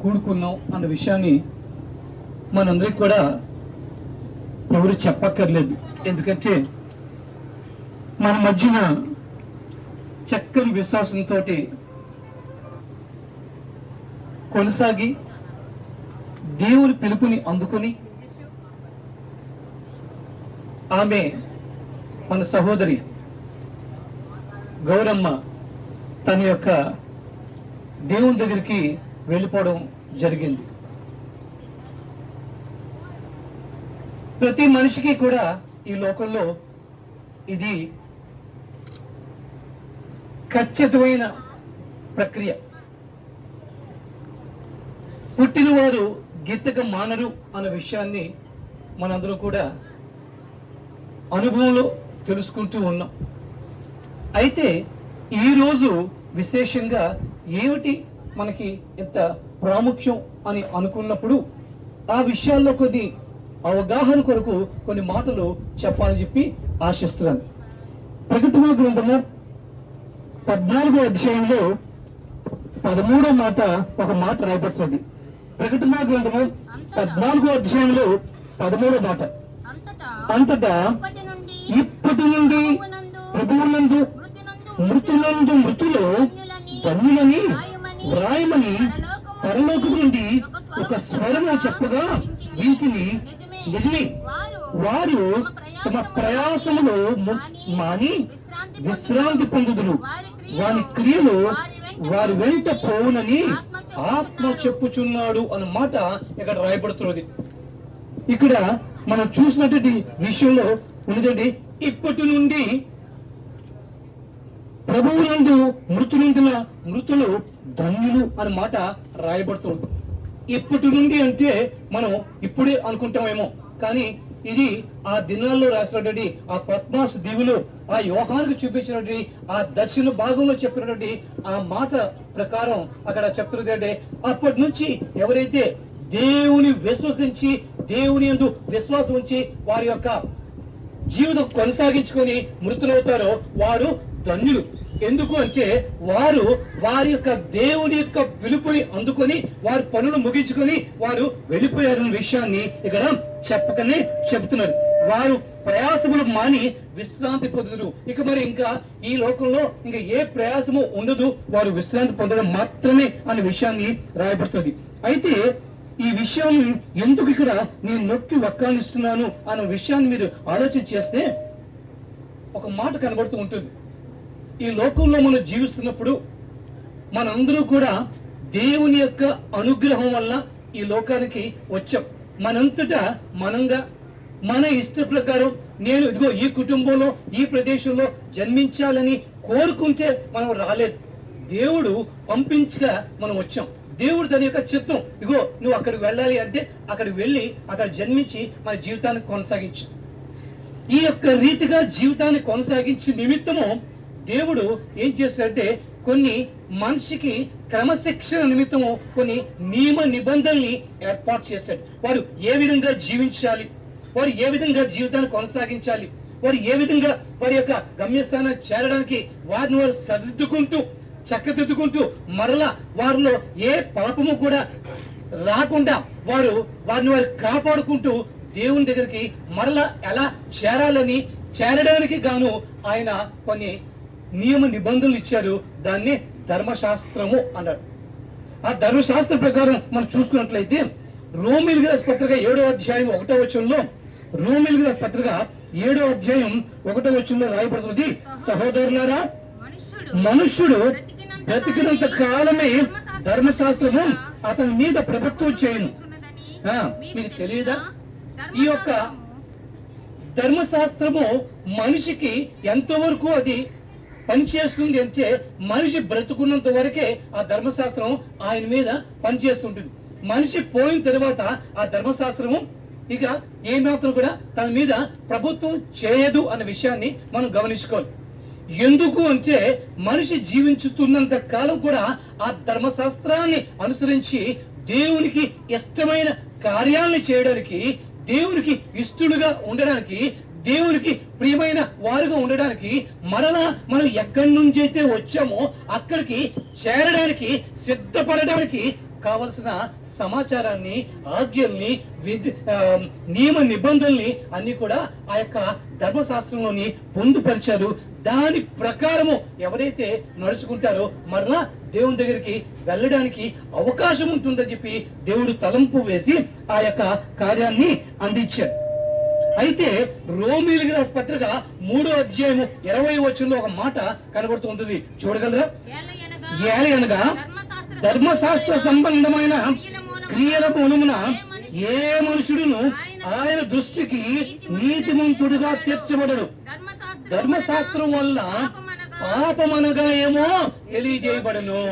కూడుకున్నాం అన్న విషయాన్ని మనందరికి కూడా ఎవరు చెప్పక్కర్లేదు. ఎందుకంటే మన మధ్యన చక్కని విశ్వాసంతో కొనసాగి దేవుని పిలుపుని అందుకొని ఆమె మన సహోదరి గౌరమ్మ తన యొక్క దేవుని దగ్గరికి వెళ్ళిపోవడం జరిగింది. ప్రతి మనిషికి కూడా ఈ లోకంలో ఇది ఖచ్చితమైన ప్రక్రియ. పుట్టినవారు గిత్తక మానరు అన్న విషయాన్ని మనందరూ కూడా అనుభవంలో తెలుసుకుంటూ ఉన్నాం. అయితే ఈరోజు విశేషంగా ఏమిటి మనకి ఎంత ప్రాముఖ్యం అని అనుకున్నప్పుడు ఆ విషయాల్లో కొన్ని అవగాహన కొరకు కొన్ని మాటలు చెప్పాలని చెప్పి ఆశిస్తున్నాను. ప్రకటన గ్రంథము 14వ అధ్యాయంలో 13వ మాట ఒక మాట రాయబడుతుంది. ప్రకటన గ్రంథము 14వ అధ్యాయంలో 13వ మాట, అంతటా ఇప్పటి నుండి ప్రభువునందు మృతులందు మృతులు ధన్యులని వ్రాయమని పరలోకము నుండి ఒక స్వరము చెప్పగా వింటిని. నిజమే, వారు తమ ప్రయాసములో మాని విశ్రాంతి పొందుదురు, వారి క్రియలు వారి వెంట పోవునని ఆత్మ చెప్పుచున్నాడు అన్న మాట ఇక్కడ రాయబడుతున్నది. ఇక్కడ మనం చూసినటువంటి విషయంలో ఉన్నదండి, ఇప్పటి నుండి ప్రభువునందు మృతులుందుల మృతులు ధన్యులు అన్న మాట రాయబడుతుంది. ఇప్పటి నుండి అంటే మనం ఇప్పుడే అనుకుంటామేమో, కానీ ఇది ఆ దినాల్లో రాసినటువంటి ఆ పద్మాస్ దీవులు ఆ యోహానుకు చూపించినటువంటి ఆ దర్శన భాగంలో చెప్పినటువంటి ఆ మాట ప్రకారం అక్కడ చెప్తున్నది అంటే, అప్పటి నుంచి ఎవరైతే దేవుని విశ్వసించి దేవుని యందు విశ్వాసం ఉంచి వారి యొక్క జీవితం కొనసాగించుకొని మృతులవుతారో వారు ధన్యులు. ఎందుకు అంటే వారు వారి యొక్క దేవుని యొక్క పిలుపుని అందుకొని వారి పనులు ముగించుకొని వారు వెళ్ళిపోయారన్న విషయాన్ని ఇక్కడ చెప్పకనే చెబుతున్నారు. వారు ప్రయాసములు మాని విశ్రాంతి పొందుదురు. ఇక మరి ఇంకా ఈ లోకంలో ఇంకా ఏ ప్రయాసము ఉండదు, వారు విశ్రాంతి పొందడం మాత్రమే అనే విషయాన్ని రాయబడుతుంది. అయితే ఈ విషయం ఎందుకు ఇక్కడ నేను నొక్కి వక్కానిస్తున్నాను అన్న విషయాన్ని మీరు ఆలోచన చేస్తే ఒక మాట కనబడుతూ ఉంటుంది. ఈ లోకంలో మనం జీవిస్తున్నప్పుడు మనందరూ కూడా దేవుని యొక్క అనుగ్రహం వల్ల ఈ లోకానికి వచ్చాం. మనంతటా మనంగా మన ఇష్ట ప్రకారం నేను ఇదిగో ఈ కుటుంబంలో ఈ ప్రదేశంలో జన్మించాలని కోరుకుంటే మనం రాలేదు. దేవుడు పంపించగా మనం వచ్చాం. దేవుడు తన యొక్క చిత్తం, ఇగో నువ్వు అక్కడికి వెళ్ళాలి అంటే అక్కడికి వెళ్ళి అక్కడ జన్మించి మన జీవితాన్ని కొనసాగించు. ఈ యొక్క రీతిగా జీవితాన్ని కొనసాగించే నిమిత్తము దేవుడు ఏం చేశాడంటే కొన్ని మనిషికి క్రమశిక్షణ నిమిత్తము కొన్ని నియమ నిబంధనల్ని ఏర్పాటు చేశాడు. వారు ఏ విధంగా జీవించాలి, వారు ఏ విధంగా జీవితాన్ని కొనసాగించాలి, వారు ఏ విధంగా వారి యొక్క గమ్యస్థానాన్ని చేరడానికి వారిని వారు సర్దుకుంటూ చక్కదిద్దుకుంటూ మరలా వారిలో ఏ పాపము కూడా రాకుండా వారిని వారు కాపాడుకుంటూ దేవుని దగ్గరికి మరలా ఎలా చేరడానికి గాను ఆయన కొన్ని నియమ నిబంధనలు ఇచ్చారు. దాన్ని ధర్మశాస్త్రము అన్నారు. ఆ ధర్మశాస్త్రం ప్రకారం మనం చూసుకున్నట్లయితే రోమీయులకు రాసిన పత్రిక 7వ అధ్యాయం 1వ వచనంలో, రోమీయులకు రాసిన పత్రిక 7వ అధ్యాయం 1వ వచనంలో రాయబడుతుంది, సహోదరులారా మనుష్యుడు బ్రతికినంత కాలమే ధర్మశాస్త్రము అతని మీద ప్రభుత్వం చేయను. మీకు తెలియదా? ఈ యొక్క ధర్మశాస్త్రము మనిషికి ఎంతవరకు అది పనిచేస్తుంది అంటే మనిషి బ్రతుకున్నంత వరకే ఆ ధర్మశాస్త్రం ఆయన మీద పనిచేస్తుంటుంది. మనిషి పోయిన తర్వాత ఆ ధర్మశాస్త్రము ఇక ఏమాత్రం కూడా తన మీద ప్రభుత్వం చేయదు అన్న విషయాన్ని మనం గమనించుకోవాలి. ఎందుకు అంటే మనిషి జీవించుతున్నంత కాలం కూడా ఆ ధర్మశాస్త్రాన్ని అనుసరించి దేవునికి ఇష్టమైన కార్యాలను చేయడానికి, దేవునికి ఇష్టలుగా ఉండడానికి, దేవునికి ప్రియమైన వారుగా ఉండడానికి మరలా మనం ఎక్కడి నుంచి అయితే వచ్చామో అక్కడికి చేరడానికి సిద్ధపడడానికి కావలసిన సమాచారాన్ని, ఆజ్ఞల్ని, నియమ నిబంధనల్ని అన్ని కూడా ఆ యొక్క ధర్మశాస్త్రంలోని పొందుపరిచారు. దాని ప్రకారము ఎవరైతే నడుచుకుంటారో మరలా దేవుని దగ్గరికి వెళ్ళడానికి అవకాశం ఉంటుందని చెప్పి దేవుడు తలంపు వేసి ఆ యొక్క కార్యాన్ని అందించాడు. అయితే రోమీయులకు రాసిన పత్రిక 3వ అధ్యాయము 20వ వచనంలో ఒక మాట కనబడుతూ ఉంటుంది, చూడగలరా? ఏలయనగా ధర్మశాస్త్ర సంబంధమైన క్రియల మూలమున ఏ మనుషుడును ఆయన దృష్టికి నీతిమంతుడుగా తీర్చబడడు. ధర్మశాస్త్రం వల్ల పాపమనగా ఏమో తెలియజేయబడను.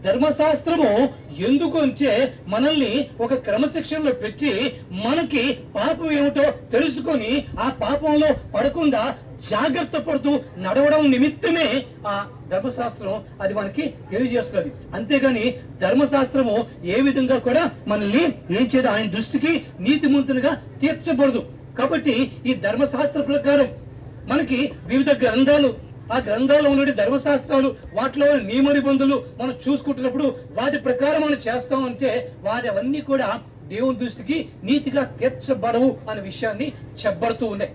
ధర్మశాస్త్రము ఎందుకు అంటే మనల్ని ఒక క్రమశిక్షణలో పెట్టి మనకి పాపం ఏమిటో తెలుసుకొని ఆ పాపంలో పడకుండా జాగ్రత్త పడుతూ నడవడం నిమిత్తమే ఆ ధర్మశాస్త్రం అది మనకి తెలియజేస్తుంది. అంతేగాని ధర్మశాస్త్రము ఏ విధంగా కూడా మనల్ని ఏం చేయదు, ఆయన దృష్టికి నీతిమంతునిగా తీర్చబడదు. కాబట్టి ఈ ధర్మశాస్త్ర ప్రకారం మనకి వివిధ గ్రంథాలు, ఆ గ్రంథాల్లో ఉన్న ధర్మశాస్త్రాలు, వాటిలో నియమ నిబంధనలు మనం చూసుకుంటున్నప్పుడు వాటి ప్రకారం మనం చేస్తామంటే వాటి అవన్నీ కూడా దేవుని దృష్టికి నీతిగా తీర్చబడవు అనే విషయాన్ని చెప్పబడుతూ ఉన్నాయి.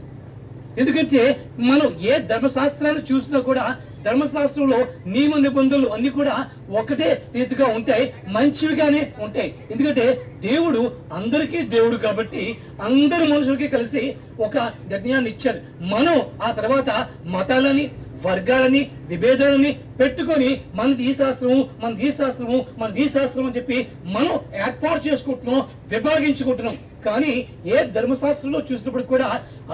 ఎందుకంటే మనం ఏ ధర్మశాస్త్రాన్ని చూసినా కూడా ధర్మశాస్త్రంలో నియమ నిబంధనలు అన్ని కూడా ఒకటే రీతిగా ఉంటాయి, మంచివిగానే ఉంటాయి. ఎందుకంటే దేవుడు అందరికీ దేవుడు కాబట్టి అందరు మనుషులకి కలిసి ఒక నిర్ణయాన్ని ఇచ్చారు. మనం ఆ తర్వాత మతాలని, వర్గాలని, విభేదాలని పెట్టుకొని మనది ఈ శాస్త్రము, మనది ఈ శాస్త్రము, మనది ఈ శాస్త్రం అని చెప్పి మనం ఏర్పాటు చేసుకుంటున్నాం, విభాగించుకుంటున్నాం. కానీ ఏ ధర్మశాస్త్రంలో చూసినప్పుడు కూడా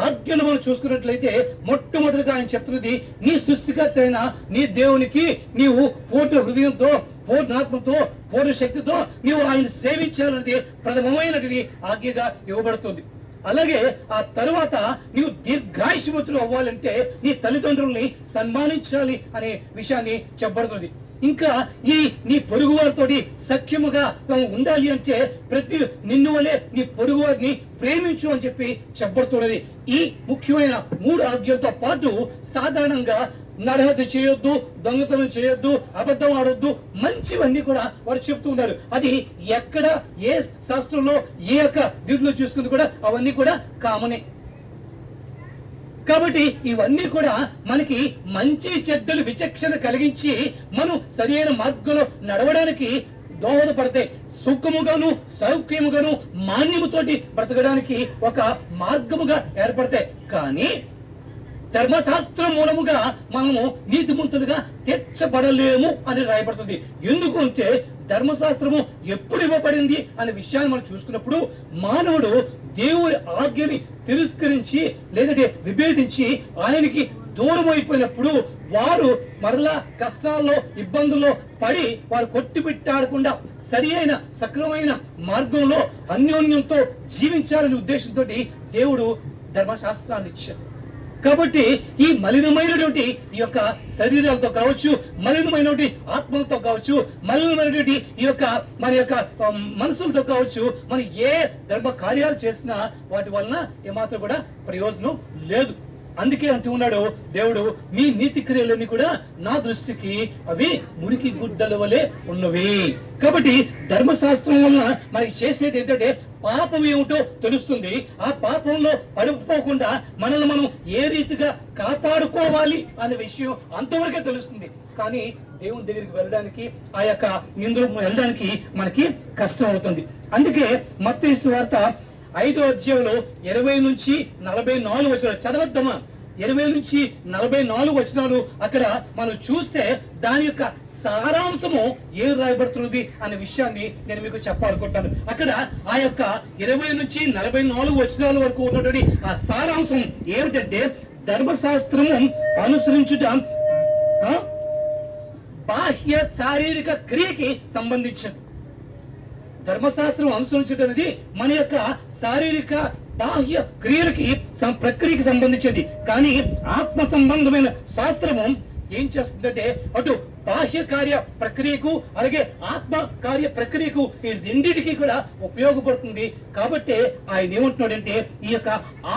ఆజ్ఞలు మనం చూసుకున్నట్లయితే మొట్టమొదటిగా ఆయన చెప్తున్నది, నీ సృష్టికర్త అయిన నీ దేవునికి నీవు పూర్ణ హృదయంతో, పూర్ణాత్మతో, పూర్ణ శక్తితో నీవు ఆయన సేవించాలనేది ప్రథమమైనటువంటి ఆజ్ఞగా ఇవ్వబడుతుంది. అలాగే ఆ తరువాత నీవు దీర్ఘాయుష్మంతులు అవ్వాలంటే నీ తల్లిదండ్రుల్ని సన్మానించాలి అనే విషయాన్ని చెప్పబడుతుంది. ఇంకా నీ పొరుగు వారితోటి సఖ్యముగా ఉండాలి అంటే ప్రతి నిన్ను వలె నీ పొరుగు వారిని ప్రేమించు అని చెప్పి చెప్పబడుతున్నది. ఈ ముఖ్యమైన 3 ఆజ్ఞలతో పాటు సాధారణంగా నరహత్య చేయొద్దు, దొంగతనం చేయొద్దు, అబద్ధం ఆడొద్దు, మంచివన్నీ కూడా వారు చెప్తూ ఉన్నారు. అది ఎక్కడ ఏ శాస్త్రంలో ఏ యొక్క దీంట్లో చూసుకుంది కూడా అవన్నీ కూడా కామనే. కాబట్టి ఇవన్నీ కూడా మనకి మంచి చెడ్డలు విచక్షణ కలిగించి మనం సరైన మార్గంలో నడవడానికి దోహదపడతాయి. సుఖముగాను, సౌఖ్యముగాను, మాన్యముతోటి బ్రతకడానికి ఒక మార్గముగా ఏర్పడతాయి. కానీ ధర్మశాస్త్రం మూలముగా మనము నీతిమంతులుగా తీర్చబడలేము అని రాయబడుతుంది. ఎందుకు అంటే ధర్మశాస్త్రము ఎప్పుడు ఇవ్వబడింది అనే విషయాన్ని మనం చూసుకున్నప్పుడు మానవుడు దేవుని ఆజ్ఞని తిరస్కరించి లేదంటే విభేదించి ఆయనకి దూరం అయిపోయినప్పుడు వారు మరలా కష్టాల్లో, ఇబ్బందుల్లో పడి వారు కొట్టిపెట్టాడకుండా సరి అయిన సక్రమైన మార్గంలో అన్యోన్యంతో జీవించాలనే ఉద్దేశంతో దేవుడు ధర్మశాస్త్రాన్ని ఇచ్చాడు. కాబట్టి ఈ మలినమైనటువంటి ఈ యొక్క శరీరాలతో కావచ్చు, మలినమైనటువంటి ఆత్మలతో కావచ్చు, మలినమైనటువంటి ఈ యొక్క మన యొక్క మనసులతో కావచ్చు, మనం ఏ ధర్మ కార్యాలు చేసినా వాటి వలన ఏమాత్రం కూడా ప్రయోజనం లేదు. అందుకే అంటూ ఉన్నాడు దేవుడు, మీ నీతి క్రియలన్నీ కూడా నా దృష్టికి అవి మురికి గుడ్డల వలె ఉన్నవి. కాబట్టి ధర్మశాస్త్రం వలన మనకి చేసేది ఏంటంటే పాపం ఏమిటో తెలుస్తుంది. ఆ పాపంలో పడిపోకుండా మనల్ని మనం ఏ రీతిగా కాపాడుకోవాలి అనే విషయం అంతవరకే తెలుస్తుంది. కానీ దేవుని దగ్గరికి వెళ్ళడానికి, ఆ యొక్క ఇందులో వెళ్ళడానికి మనకి కష్టం అవుతుంది. అందుకే మత్తయి సువార్త 5వ అధ్యాయంలో 20 నుంచి 44 వచనాలు చదవద్దామా? 20 నుంచి 44 వచనాలు అక్కడ మనం చూస్తే దాని యొక్క సారాంశము ఏం రాయబడుతున్నది అనే విషయాన్ని నేను మీకు చెప్పాలనుకుంటాను. అక్కడ ఆ యొక్క 20 నుంచి 44 వచనాల వరకు ఉన్నటువంటి ఆ సారాంశం ఏమిటంటే, ధర్మశాస్త్రము అనుసరించుట బాహ్య శారీరక క్రియకి సంబంధించింది. ధర్మశాస్త్రం అనుసరించడం అనేది మన యొక్క శారీరక బాహ్య క్రియలకి ప్రక్రియకి సంబంధించింది. కానీ ఆత్మ సంబంధమైన శాస్త్రము ఏం చేస్తుందంటే అటు బాహ్య కార్య ప్రక్రియకు అలాగే ఆత్మ కార్య ప్రక్రియకు ఈ రెండిటికి కూడా ఉపయోగపడుతుంది. కాబట్టి ఆయన ఏమంటున్నాడంటే ఈ యొక్క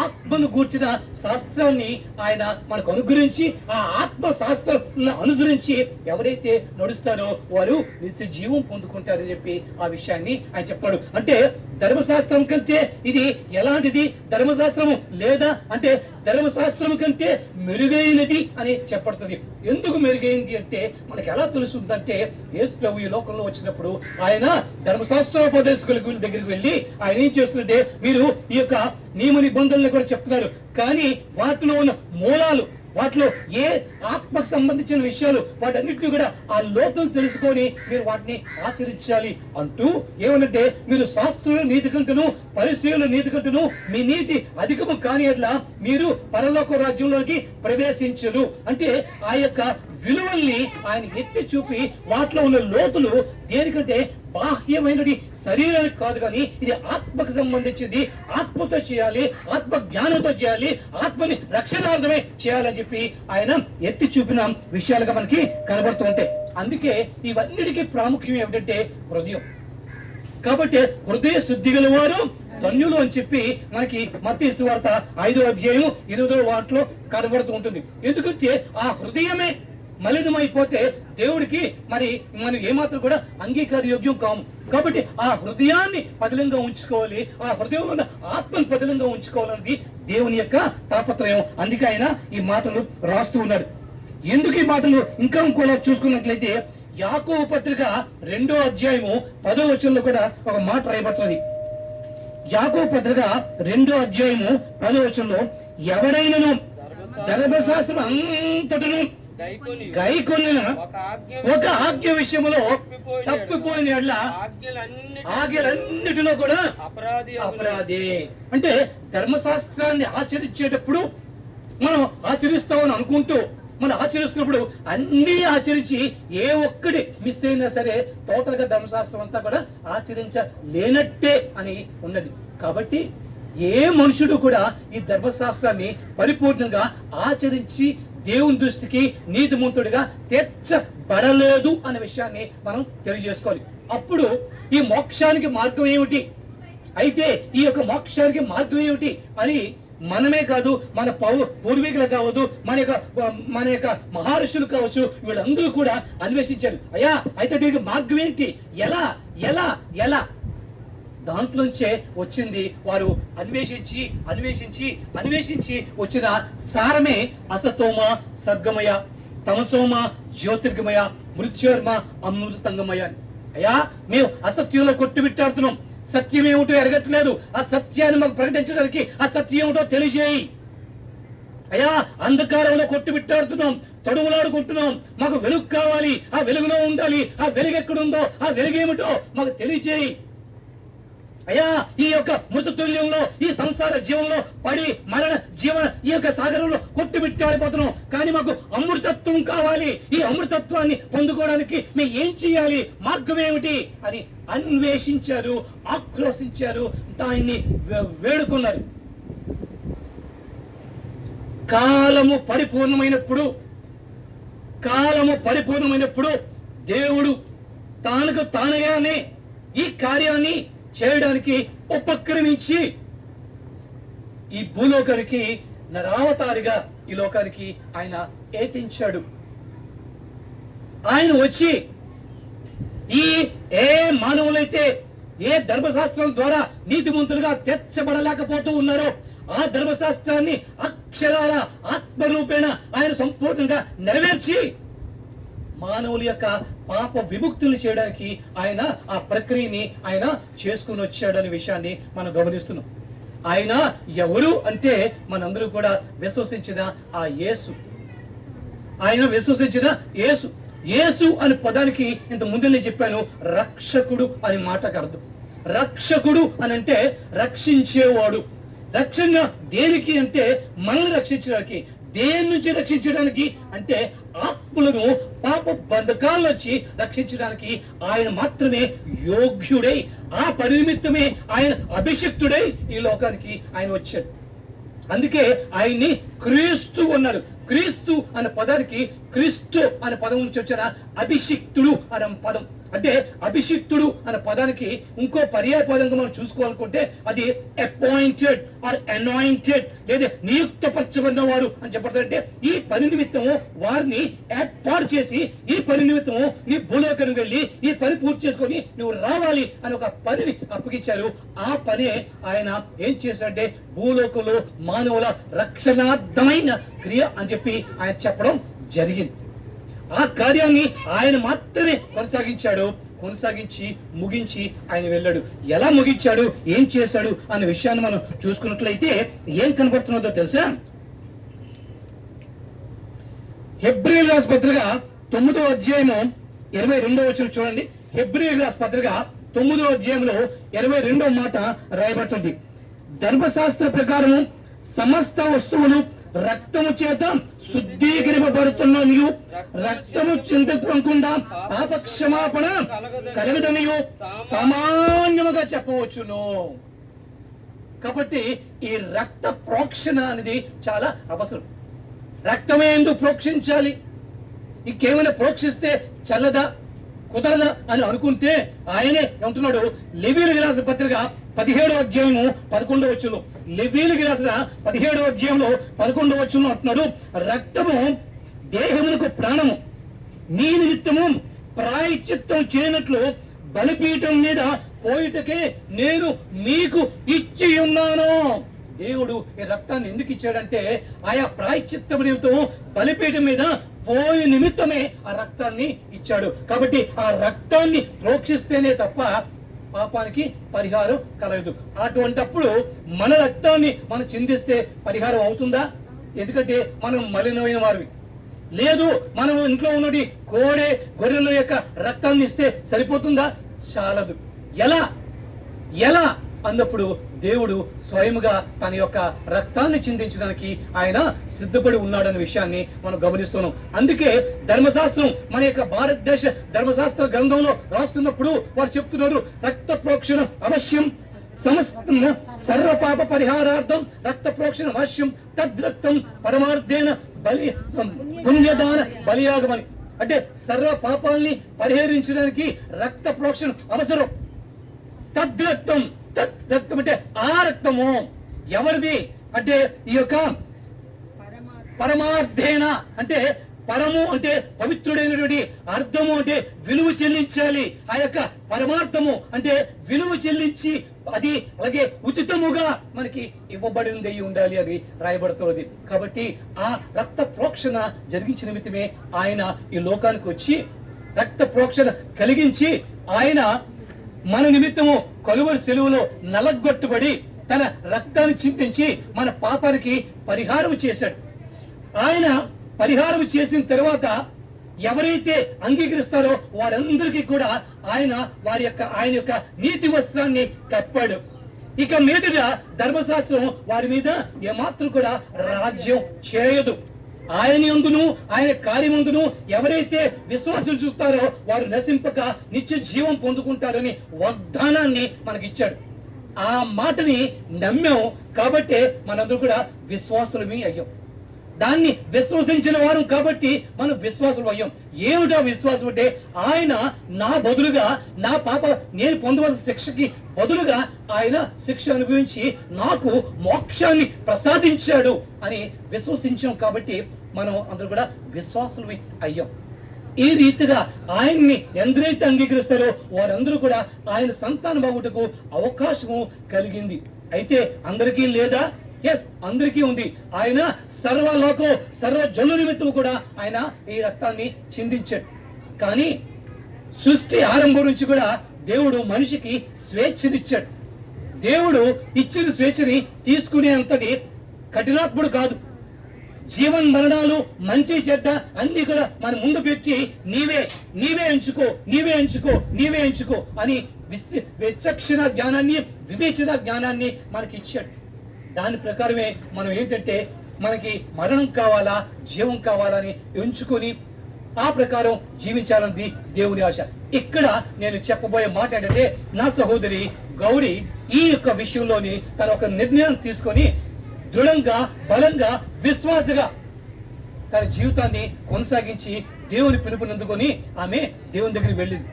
ఆత్మను గూర్చిన శాస్త్రాన్ని ఆయన మనకు అనుగ్రహించి ఆ ఆత్మ శాస్త్రం అనుసరించి ఎవరైతే నడుస్తారో వారు నిత్య జీవం పొందుకుంటారని చెప్పి ఆ విషయాన్ని ఆయన చెప్పాడు. అంటే ధర్మశాస్త్రం కంటే ఇది ఎలాంటిది? ధర్మశాస్త్రము లేదా అంటే ధర్మశాస్త్రం కంటే మెరుగైనది అని చెప్పబడుతుంది. ఎందుకు మెరుగైంది అంటే మనకి ఎలా తెలుస్తుందంటే యేసు ప్రభు ఈ లోకంలో వచ్చినప్పుడు ఆయన ధర్మశాస్త్రోపదేశకుల దగ్గరికి వెళ్ళి ఆయన ఏం చేస్తుంటే మీరు ఈ యొక్క నియమ నిబంధనలు కూడా చెప్తున్నారు, కానీ వాటిలో ఉన్న మూలాలు, వాటిలో ఏ ఆత్మకు సంబంధించిన విషయాలు వాటన్నిటిని కూడా ఆ లోతులు తెలుసుకొని మీరు వాటిని ఆచరించాలి అంటూ ఏమనంటే మీరు శాస్త్రుల నీతి కంటేను పరిశీలన నీతి కంటేను మీ నీతి అధికము కాని అట్లా మీరు పరలోక రాజ్యంలోకి ప్రవేశించరు. అంటే ఆ యొక్క విలువల్ని ఆయన ఎత్తి చూపి వాటిలో ఉన్న లోతులు దేనికంటే బాహ్యమైనది శరీరానికి కాదు, కానీ ఇది ఆత్మకు సంబంధించింది. ఆత్మతో చేయాలి, ఆత్మ జ్ఞానంతో చేయాలి, ఆత్మని రక్షణార్థమే చేయాలని చెప్పి ఆయన ఎత్తి చూపిన విషయాలుగా మనకి కనబడుతూ ఉంటాయి. అందుకే ఇవన్నిటికీ ప్రాముఖ్యం ఏమిటంటే హృదయం. కాబట్టి హృదయ శుద్ధి గల వారు ధన్యులు అని చెప్పి మనకి మత్తయి సువార్త 5వ అధ్యాయం 8వ వాక్యంలో కనబడుతూ ఉంటుంది. ఎందుకంటే ఆ హృదయమే మలినమైపోతే దేవుడికి మరి మనం ఏమాత్రం కూడా అంగీకార యోగ్యం కాము. కాబట్టి ఆ హృదయాన్ని పదిలంగా ఉంచుకోవాలి, ఆ హృదయంలో ఉన్న ఆత్మను పదిలంగా ఉంచుకోవాలన్నది దేవుని యొక్క తాపత్రయం. అందుకే ఆయన ఈ మాటలు రాస్తూ ఉన్నాడు. ఎందుకు ఈ మాటలు ఇంకోలా చూసుకున్నట్లయితే యాకోబు పత్రిక 2వ అధ్యాయము 10వ వచనంలో కూడా ఒక మాట రాయబడుతుంది. యాకోబు పత్రిక 2వ అధ్యాయము 10వ వచనంలో ఎవడైనను ధర్మశాస్త్రం అంతటను గైకొనిన ఒక ఆజ్ఞ విషయంలో తప్పిపోయిన ఆజ్ఞలన్నిటిలో కూడా అపరాధి. అంటే ధర్మశాస్త్రాన్ని ఆచరించేటప్పుడు మనం ఆచరిస్తామని అనుకుంటూ మనం ఆచరిస్తున్నప్పుడు అన్ని ఆచరించి ఏ ఒక్కటి మిస్ అయినా సరే టోటల్ గా ధర్మశాస్త్రం అంతా కూడా ఆచరించలేనట్టే అని ఉన్నది. కాబట్టి ఏ మనుషుడు కూడా ఈ ధర్మశాస్త్రాన్ని పరిపూర్ణంగా ఆచరించి దేవుని దృష్టికి నీతిమంతుడిగా తీర్చబడలేదు అనే విషయాన్ని మనం తెలియజేసుకోవాలి. అప్పుడు ఈ మోక్షానికి మార్గం ఏమిటి? అయితే ఈ యొక్క మోక్షానికి మార్గం ఏమిటి అని మనమే కాదు, మన పూర్వీకులు కావచ్చు, మన యొక్క మహర్షులు కావచ్చు, వీళ్ళందరూ కూడా అన్వేషించారు. అయ్యా అయితే దీనికి మార్గం ఏంటి? ఎలా ఎలా ఎలా దాంట్లోంచే వచ్చింది. వారు అన్వేషించి అన్వేషించి అన్వేషించి వచ్చిన సారమే అసతోమ సర్గమయ, తమసోమ జ్యోతిర్గమయ, మృత్యోర్మ అమృతంగమయ. అయ్యా మేము అసత్యంలో కొట్టుబిట్టాడుతున్నాం, సత్యం ఏమిటో ఎరగట్లేదు, ఆ సత్యాన్ని మాకు ప్రకటించడానికి ఆ సత్యం ఏమిటో తెలియజేయి. అయ్యా అంధకారంలో కొట్టుబిట్టాడుతున్నాం, తొడుగులాడుకుంటున్నాం, మాకు వెలుగు కావాలి, ఆ వెలుగులో ఉండాలి, ఆ వెలుగు ఎక్కడుందో ఆ వెలుగేమిటో మాకు తెలియజేయి. అయ్యా ఈ యొక్క మృతతుల్యంలో ఈ సంసార జీవంలో పడి మరణ జీవన ఈ యొక్క సాగరంలో కొట్టుబిట్టాడిపోతున్నాం, కానీ మాకు అమృతత్వం కావాలి. ఈ అమృతత్వాన్ని పొందుకోవడానికి మేము ఏం చేయాలి? మార్గం ఏమిటి అని అన్వేషించారు, ఆక్రోశించారు, ఆయన్ని వేడుకున్నారు. కాలము పరిపూర్ణమైనప్పుడు దేవుడు తానుకు తానుగానే ఈ కార్యాన్ని చేయడానికి ఉపక్రమించి ఈ భూలోకానికి నరావతారిగా ఈ లోకానికి ఆయన ఏతించాడు. ఆయన వచ్చి ఏ మానవులైతే ఏ ధర్మశాస్త్రం ద్వారా నీతిమంతులుగా తీర్చబడలేకపోతూ ఉన్నారో ఆ ధర్మశాస్త్రాన్ని అక్షరాల ఆత్మరూపేణ ఆయన సంపూర్ణంగా నెరవేర్చి మానవుల యొక్క పాప విముక్తులు చేయడానికి ఆయన ఆ ప్రక్రియని ఆయన చేసుకుని వచ్చాడనే విషయాన్ని మనం గమనిస్తున్నాం. ఆయన ఎవరు అంటే మనందరూ కూడా విశ్వసించిన ఆ యేసు. ఆయన విశ్వసించిన యేసు. యేసు అనే పదానికి ఇంత ముందే చెప్పాను, రక్షకుడు అని మాటకు అర్థం. రక్షకుడు అని అంటే రక్షించేవాడు. రక్షణ దేనికి అంటే మనల్ని రక్షించడానికి. దేని నుంచి రక్షించడానికి అంటే ఆత్మలను పాప బంధకాల నుంచి రక్షించడానికి ఆయన మాత్రమే యోగ్యుడై, ఆ పరినిమిత్తమే ఆయన అభిషిక్తుడై ఈ లోకానికి ఆయన వచ్చాడు. అందుకే ఆయన్ని క్రీస్తు అన్నారు. క్రీస్తు అనే పదానికి క్రీస్తు అనే పదం నుంచి వచ్చిన అభిషిక్తుడు అనే పదం. అంటే అభిషిక్తుడు అనే పదానికి ఇంకో పర్యాయ పదంగా మనం చూసుకోవాలనుకుంటే అది అపాయింటెడ్ ఆర్ అనాయింటెడ్ లేదా నియుక్తపరచబడిన వారు అని చెప్పారంటే ఈ పని నిమిత్తము వారిని ఏర్పాటు చేసి ఈ పని నిమిత్తము నీ భూలోకం వెళ్ళి ఈ పని పూర్తి చేసుకొని నువ్వు రావాలి అని ఒక పనిని అప్పగించారు. ఆ పనే ఆయన ఏం చేశాడంటే భూలోకంలో మానవుల రక్షణార్థమైన క్రియ అని చెప్పి ఆయన చెప్పడం జరిగింది. ఆ కార్యాన్ని ఆయన మాత్రమే కొనసాగించి ముగించి ఆయన వెళ్ళాడు. ఎలా ముగించాడు, ఏం చేశాడు అనే విషయాన్ని మనం చూసుకున్నట్లయితే ఏం కనబడుతున్నదో తెలుసా? హెబ్రీయుల రాసిన పత్రిక 9వ అధ్యాయము 22వ వచనం చూడండి. హెబ్రీయుల రాసిన పత్రిక 9వ అధ్యాయంలో 22వ మాట రాయబడుతుంది. ధర్మశాస్త్ర ప్రకారము సమస్త వస్తువులు రక్తము చేత శుద్ధీకరింపబడుతున్ననియు రక్తము చింతకుండా పాప క్షమాపణ కలగదనియు సామాన్యముగా చెప్పవచ్చును. కాబట్టి ఈ రక్త ప్రోక్షణ అనేది చాలా అవసరం. రక్తమే ఎందుకు ప్రోక్షించాలి? ఇంకేమైనా ప్రోక్షిస్తే చల్లదా కుదరదా అని అనుకుంటే ఆయనే అంటున్నాడు. లెవీయులకు రాసిన పత్రిక 17వ అధ్యాయము 11వ వచనం. లెవీయులకు రాసిన 17వ అధ్యాయంలో 11వ వచనం అంటున్నాడు, రక్తము దేహమునకు ప్రాణము, నీ నిమిత్తము ప్రాయశ్చిత్తం చేయనట్లు బలిపీఠం మీద పోయిటకే నేను మీకు ఇచ్చి ఉన్నాను. దేవుడు ఈ రక్తాన్ని ఎందుకు ఇచ్చాడంటే ఆయా ప్రాయశ్చిత్తం నిమిత్తం బలిపీఠం మీద పోయి నిమిత్తమే ఆ రక్తాన్ని ఇచ్చాడు. కాబట్టి ఆ రక్తాన్ని ప్రోక్షిస్తేనే తప్ప పాపానికి పరిహారం కలగదు. అటువంటప్పుడు మన రక్తాన్ని మనం చిందిస్తే పరిహారం అవుతుందా? ఎందుకంటే మనం మలినమైన వారివి. లేదు, మనం ఇంట్లో ఉన్నది కోడే గొర్రెల యొక్క రక్తాన్ని ఇస్తే సరిపోతుందా? చాలదు. ఎలా అన్నప్పుడు దేవుడు స్వయముగా తన యొక్క రక్తాన్ని చిందించడానికి ఆయన సిద్ధపడి ఉన్నాడనే విషయాన్ని మనం గమనిస్తున్నాం. అందుకే ధర్మశాస్త్రం మన యొక్క భారతదేశ ధర్మశాస్త్ర గ్రంథంలో రాస్తున్నప్పుడు వారు చెప్తున్నారు, రక్త ప్రోక్షణ అవశ్యం, సమస్త సర్వపాప పరిహారార్థం రక్త ప్రోక్షణ అవశ్యం, తద్రక్తం పరమార్థేన బలి పుణ్యదాన బలియాగమని. అంటే సర్వ పాపాలని పరిహరించడానికి రక్త ప్రోక్షణ అవసరం. తద్రక్తం అంటే ఆ రక్తము ఎవరిది అంటే ఈ యొక్క పరమార్థేన అంటే పరము అంటే పవిత్రుడైనటువంటి, అర్థము అంటే విలువ చెల్లించాలి. ఆ యొక్క పరమార్థము అంటే విలువ చెల్లించి అది అలాగే ఉచితముగా మనకి ఇవ్వబడింది ఉండాలి అని రాయబడుతున్నది. కాబట్టి ఆ రక్త ప్రోక్షణ జరిగించిన నిమిత్తమే ఆయన ఈ లోకానికి వచ్చి రక్త ప్రోక్షణ కలిగించి ఆయన మన నిమిత్తము కలువరి సెలువులో నలగొట్టుబడి తన రక్తాన్ని చిందించి మన పాపానికి పరిహారం చేశాడు. ఆయన పరిహారం చేసిన తర్వాత ఎవరైతే అంగీకరిస్తారో వారందరికీ కూడా ఆయన ఆయన యొక్క నీతి వస్త్రాన్ని కప్పాడు. ఇక మీదుగా ధర్మశాస్త్రం వారి మీద ఏమాత్రం కూడా రాజ్యం చేయదు. ఆయన యందును ఆయన కార్యమందును ఎవరైతే విశ్వాసం చూస్తారో వారు నశింపక నిత్య జీవం పొందుకుంటారని వాగ్దానాన్ని మనకిచ్చాడు. ఆ మాటని నమ్మాం కాబట్టే మనందరూ కూడా విశ్వాసులమే అయ్యాం. దాన్ని విశ్వసించిన వారు కాబట్టి మనం విశ్వాసులు అయ్యాం. ఏమిటా విశ్వాసం అంటే ఆయన నా బదులుగా నా పాప నేను పొందవలసిన శిక్షకి బదులుగా ఆయన శిక్ష అనుభవించి నాకు మోక్షాన్ని ప్రసాదించాడు అని విశ్వసించాం. కాబట్టి మనం అందరూ కూడా విశ్వాసులు అయ్యాం. ఈ రీతిగా ఆయన్ని ఎందరైతే అంగీకరిస్తారో వారందరూ కూడా ఆయన సంతానం బాగుటకు అవకాశము కలిగింది. అయితే అందరికీ లేదా? ఎస్, అందరికీ ఉంది. ఆయన సర్వలోకం సర్వ జనుల నిమిత్తం కూడా ఆయన ఈ రక్తాన్ని చిందించాడు. కానీ సృష్టి ఆరంభం నుంచి కూడా దేవుడు మనిషికి స్వేచ్ఛనిచ్చాడు. దేవుడు ఇచ్చిన స్వేచ్ఛని తీసుకునేంతటి కఠినాత్ముడు కాదు. జీవన్ మరణాలు మంచి చెడ్డ అన్ని కూడా మన ముందు పెట్టి నీవే ఎంచుకో అని విచక్షణ జ్ఞానాన్ని వివేచన జ్ఞానాన్ని మనకి ఇచ్చాడు. దాని ప్రకారమే మనం ఏంటంటే మనకి మరణం కావాలా జీవం కావాలని ఎంచుకొని ఆ ప్రకారం జీవించాలన్నది దేవుని ఆశ. ఇక్కడ నేను చెప్పబోయే మాట ఏంటంటే నా సహోదరి గౌరీ ఈ యొక్క విషయంలోని తన ఒక నిర్ణయం తీసుకొని దృఢంగా బలంగా విశ్వాసగా తన జీవితాన్ని కొనసాగించి దేవుని పిలుపునందుకొని ఆమె దేవుని దగ్గరికి వెళ్ళింది.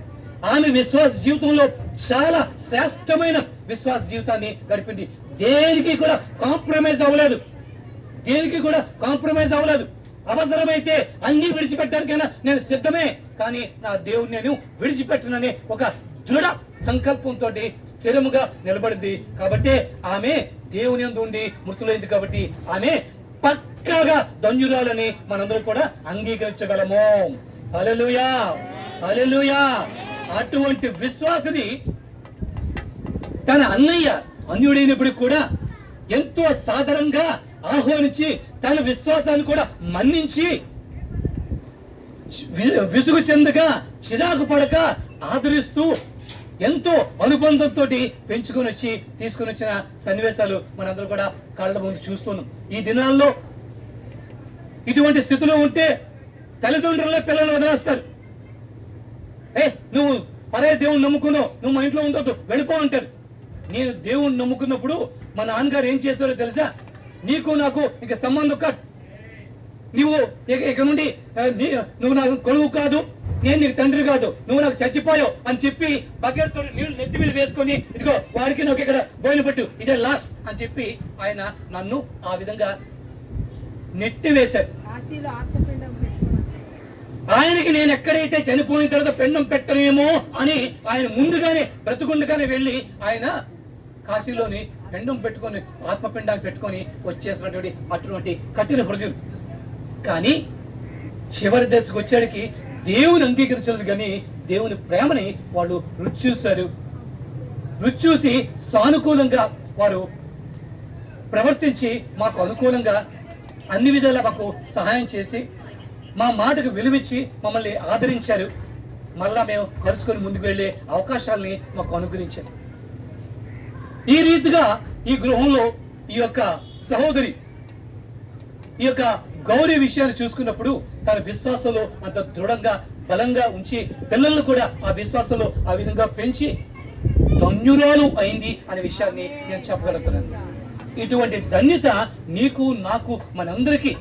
ఆమె విశ్వాస జీవితంలో చాలా శ్రేష్టమైన విశ్వాస జీవితాన్ని గడిపింది. దేనికి కూడా కాంప్రమైజ్ అవ్వలేదు, దేనికి కూడా కాంప్రమైజ్ అవ్వలేదు. అవసరమైతే అన్ని విడిచిపెట్టడానికైనా నేను సిద్ధమే, కానీ నా దేవుని నేను విడిచిపెట్టననే ఒక దృఢ సంకల్పంతో స్థిరముగా నిలబడింది. కాబట్టి ఆమె దేవుని యందు ఉండి మృతులైంది. కాబట్టి ఆమె పక్కాగా ధన్యురాలని మనందరూ కూడా అంగీకరించగలము. హల్లెలూయా, హల్లెలూయా. అటువంటి విశ్వాసిని తన అన్నయ్య అన్యుడైనప్పుడు కూడా ఎంతో సాధారణంగా ఆహ్వానించి తన విశ్వాసాన్ని కూడా మన్నించి విసుగు చెందగా చిరాకు పడక ఆదరిస్తూ ఎంతో అనుబంధంతో పెంచుకొని వచ్చి తీసుకుని వచ్చిన సన్నివేశాలు మనందరూ కూడా కళ్ళ ముందు చూస్తున్నాం. ఈ దినాల్లో ఇటువంటి స్థితిలో ఉంటే తల్లిదండ్రులే పిల్లలు వదిలేస్తారు. నువ్వు పరే దేవుని నమ్ముకున్నావు, నువ్వు మా ఇంట్లో ఉండొద్దు, వెళ్ళిపో అంటారు. నేను దేవుణ్ణి నమ్ముకున్నప్పుడు మా నాన్నగారు ఏం చేస్తారో తెలుసా? నీకు నాకు ఇక సంబంధం కట్, నువ్వు ఇక నుండి నువ్వు నాకు కొడుకు కాదు, నేను నీకు తండ్రి కాదు, నువ్వు నాకు చచ్చిపోయావు అని చెప్పి బకెట్తో నీళ్లు నెత్తి మీద వేసుకొని ఇదిగో వాడికి నాకు ఇక్కడ బోయిన పట్టు, ఇదే లాస్ట్ అని చెప్పి ఆయన నన్ను ఆ విధంగా నెట్టి వేశారు. ఆయనకి నేను ఎక్కడైతే చనిపోయిన తర్వాత పెండం పెట్టనేమో అని ఆయన ముందుగానే బ్రతుకుండగానే వెళ్ళి ఆయన కాశీలోని పెండం పెట్టుకొని ఆత్మపిండాన్ని పెట్టుకొని వచ్చేసినటువంటి అటువంటి కఠిన హృదయం. కానీ చివరి దశకు వచ్చేటికి దేవుని అంగీకరించలేదు, కానీ దేవుని ప్రేమని వాళ్ళు రుచి చూశారు. రుచి చూసి సానుకూలంగా వారు ప్రవర్తించి మాకు అనుకూలంగా అన్ని విధాలా మాకు సహాయం చేసి మా మాటకు విలువిచ్చి మమ్మల్ని ఆదరించారు. మళ్ళా మేము కలుసుకొని ముందుకు వెళ్ళే అవకాశాలని మాకు అనుగ్రహించారు. ఈ రీతిగా ఈ గృహంలో ఈ యొక్క సహోదరి ఈ యొక్క గౌరీ విషయాన్ని చూసుకున్నప్పుడు తన విశ్వాసంలో అంత దృఢంగా బలంగా ఉంచి పిల్లలను కూడా ఆ విశ్వాసంలో ఆ విధంగా పెంచి ధన్యురాలు అయింది అనే విషయాన్ని నేను చెప్పగలుగుతున్నాను. ఇటువంటి ధన్యత నీకు నాకు మనందరికీ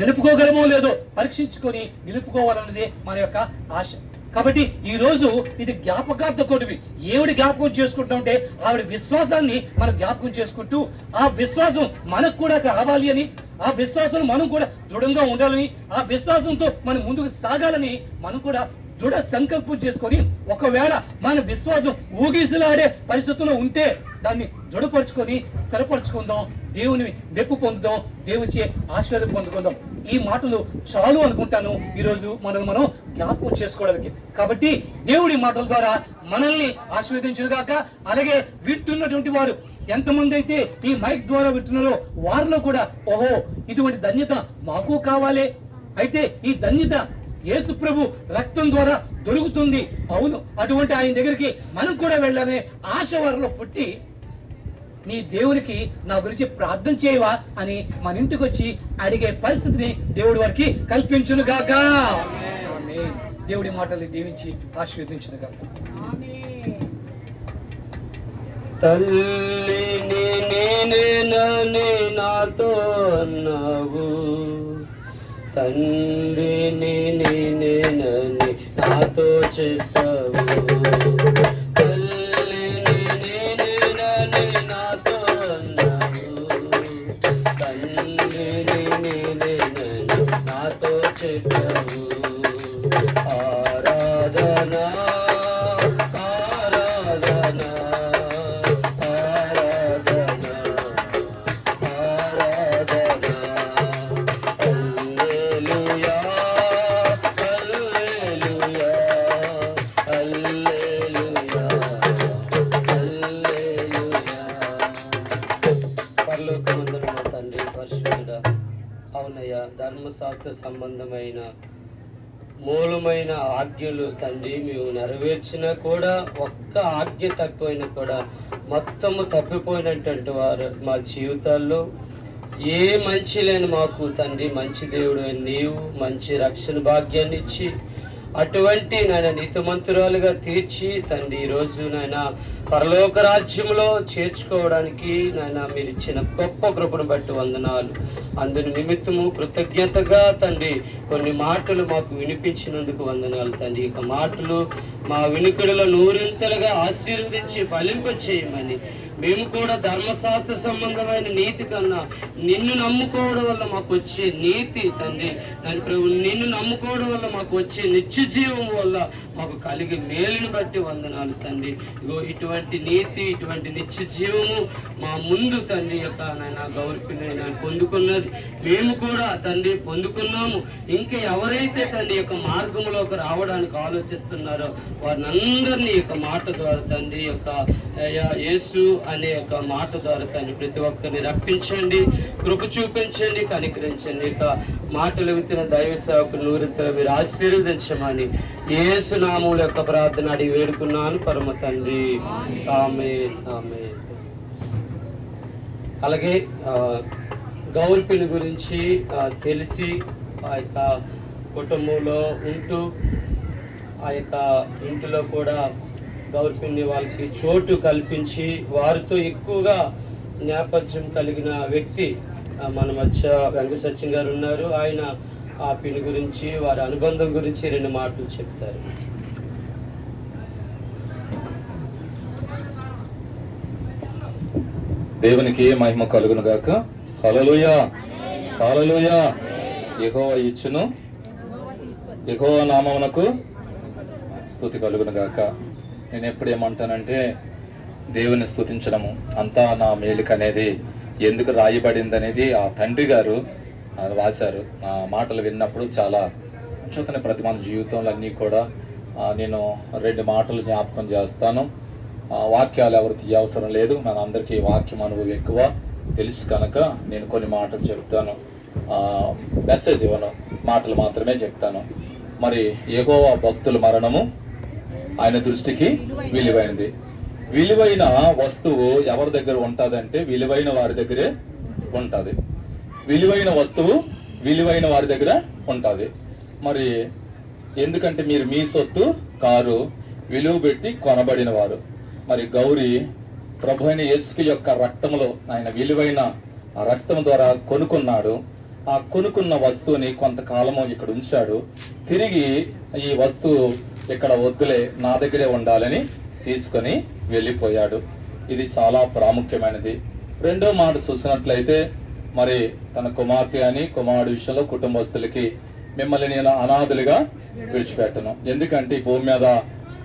నిలుపుకోగలమో లేదో పరీక్షించుకొని నిలుపుకోవాలన్నదే మన యొక్క ఆశ. కాబట్టి ఈ రోజు ఇది జ్ఞాపకార్థకోటివి. ఏమిటి జ్ఞాపకం చేసుకుంటా ఉంటే ఆవిడ విశ్వాసాన్ని మనం జ్ఞాపకం చేసుకుంటూ ఆ విశ్వాసం మనకు కూడా కావాలి అని, ఆ విశ్వాసం మనం కూడా దృఢంగా ఉండాలని, ఆ విశ్వాసంతో మనం ముందుకు సాగాలని మనం కూడా దృఢ సంకల్పం చేసుకొని ఒకవేళ మన విశ్వాసం ఊగిసలాడే పరిస్థితుల్లో ఉంటే దాన్ని దృఢపరుచుకొని స్థిరపరచుకుందాం, దేవుని మెప్పు పొందుదాం, దేవునిచే ఆశీర్వాదం పొందుకుందాం. ఈ మాటలు చాలు అనుకుంటాను ఈరోజు మనం జ్ఞాపకం చేసుకోవడానికి. కాబట్టి దేవుడి మాటల ద్వారా మనల్ని ఆశీర్వదించుగాక. అలాగే వింటున్నటువంటి వారు ఎంతమంది అయితే ఈ మైక్ ద్వారా వింటున్నారో వారిలో కూడా ఓహో ఇటువంటి ధన్యత మాకు కావాలి, అయితే ఈ ధన్యత యేసు ప్రభు రక్తం ద్వారా దొరుకుతుంది, అవును అటువంటి ఆయన దగ్గరికి మనం కూడా వెళ్ళాలనే ఆశ వారిలో పుట్టి నీ దేవునికి నా గురించి ప్రార్థన చేయవా అని మన ఇంటికి వచ్చి అడిగే పరిస్థితిని దేవుడి వారికి కల్పించునుగాక. దేవుడి మాటలు దీవించి ఆశీర్వదించునుగాక. తల్లిని నేనే నాతో అన్నావు, తండ్రిని నేనేనని నాతో చెప్పావు. తల్లిని నేనేనని నాతో అన్నావు, తండ్రిని నేనేనని నాతో చెప్పావు. ఆరాధనా ఆరాధనా ఆరాధనా ఆరాధనా. హల్లెలూయా హల్లెలూయా హల్లెలూయా హల్లెలూయా. పరలోకమందున్న మా తండ్రి పరిశుద్ధుడా, అవునయ్యా, ధర్మశాస్త్ర సంబంధమైన మూలమైన ఆజ్ఞలు తండ్రి మేము నెరవేర్చినా కూడా ఒక్క ఆజ్ఞ తప్పిపోయినా కూడా మొత్తము తప్పిపోయినటువంటి వారు మా జీవితాల్లో ఏ మంచి లేని మాకు తండ్రి మంచి దేవుడు నీవు మంచి రక్షణ భాగ్యాన్ని ఇచ్చి అటువంటి నాయన నీతిమంతురాలుగా తీర్చి తండ్రి ఈరోజు నాయన పరలోక రాజ్యంలో చేర్చుకోవడానికి నాయన మీరు ఇచ్చిన గొప్ప కృపను బట్టి వందనాలు. అందుని నిమిత్తము కృతజ్ఞతగా తండ్రి కొన్ని మాటలు మాకు వినిపించినందుకు వందనాలు తండ్రి. ఇక మాటలు మా వినికిడిలో నూరింతలుగా ఆశీర్వదించి ఫలింప చేయమని, మేము కూడా ధర్మశాస్త్ర సంబంధమైన నీతి కన్నా నిన్ను నమ్ముకోవడం వల్ల మాకు వచ్చే నీతి తండ్రి, దాని ప్రభు నిన్ను నమ్ముకోవడం వల్ల మాకు వచ్చే నిత్య జీవం వల్ల మాకు కలిగే మేలుని బట్టి వందనాలు తండ్రి. ఇగో ఇటువంటి నీతి, ఇటువంటి నిత్య జీవము మా ముందు తండ్రి యొక్క నాయన గౌరవ పొందుకున్నది, మేము కూడా తండ్రి పొందుకున్నాము. ఇంకా ఎవరైతే తండ్రి యొక్క మార్గంలోకి రావడానికి ఆలోచిస్తున్నారో వారిని అందరినీ యొక్క మాట ద్వారా తండ్రి యొక్క యేసు అనే యొక్క మాట ద్వారా తండ్రి ప్రతి ఒక్కరిని రప్పించండి, కృప చూపించండి, కనికరించండి. ఇక మాటలు విత్తిన దైవ సేవకులు నూరింతలు మీరు ఆశీర్వదించమని యేసు నామముల యొక్క ప్రార్థన అడిగి వేడుకున్నాను పరమ తండ్రి. ఆమేన్, ఆమేన్. అలాగే గౌర్పిని గురించి తెలిసి ఆ యొక్క కుటుంబంలో ఉంటూ ఆ యొక్క ఇంటిలో కూడా గౌర్పిని వాళ్ళకి చోటు కల్పించి వారితో ఎక్కువగా నేపథ్యం కలిగిన వ్యక్తి మన మధ్య వెంకట సత్యం గారు ఉన్నారు. ఆయన ఆ పిని గురించి, వారి అనుబంధం గురించి 2 మాటలు చెప్తారు. దేవునికి మహిమ కలుగును గాక. హల్లెలూయా, హల్లెలూయా. యెహోవా ఇచ్చును, యెహోవా నామమునకు స్తుతి కలుగును గాక. నేను ఎప్పుడు ఏమంటానంటే, దేవుని స్తుతించడము అంతా నా మేలుకు అనేది ఎందుకు రాయబడింది అనేది ఆ తండ్రి గారు రాశారు. ఆ మాటలు విన్నప్పుడు చాలా చూతనే ప్రతి మన జీవితంలో అన్నీ కూడా నేను 2 మాటలు జ్ఞాపకం చేస్తాను. వాక్యాలు ఎవరు తీయవసరం లేదు, మన అందరికీ వాక్యం అనుభవం ఎక్కువ తెలుసు కనుక నేను కొన్ని మాటలు చెప్తాను. మెసేజ్ ఇవ్వను, మాటలు మాత్రమే చెప్తాను. మరి యెహోవా భక్తుల మరణము ఆయన దృష్టికి విలువైనది. విలువైన వస్తువు ఎవరి దగ్గర ఉంటుందంటే విలువైన వారి దగ్గరే ఉంటుంది. విలువైన వస్తువు విలువైన వారి దగ్గర ఉంటుంది. మరి ఎందుకంటే మీరు మీ సొత్తు కారు, విలువ పెట్టి కొనబడిన వారు. మరి గౌరీ ప్రభు అయిన యేసు యొక్క రక్తంలో ఆయన విలువైన ఆ రక్తం ద్వారా కొనుక్కున్నాడు. ఆ కొనుక్కున్న వస్తువుని కొంతకాలము ఇక్కడ ఉంచాడు. తిరిగి ఈ వస్తువు ఇక్కడ వద్దులే, నా దగ్గరే ఉండాలని తీసుకొని వెళ్ళిపోయాడు. ఇది చాలా ప్రాముఖ్యమైనది. 2వ మాట చూసినట్లయితే, మరి తన కుమార్తె అని కుమారుడు విషయంలో కుటుంబస్తులకి, మిమ్మల్ని నేను అనాథులుగా విడిచిపెట్టను. ఎందుకంటే ఈ భూమి మీద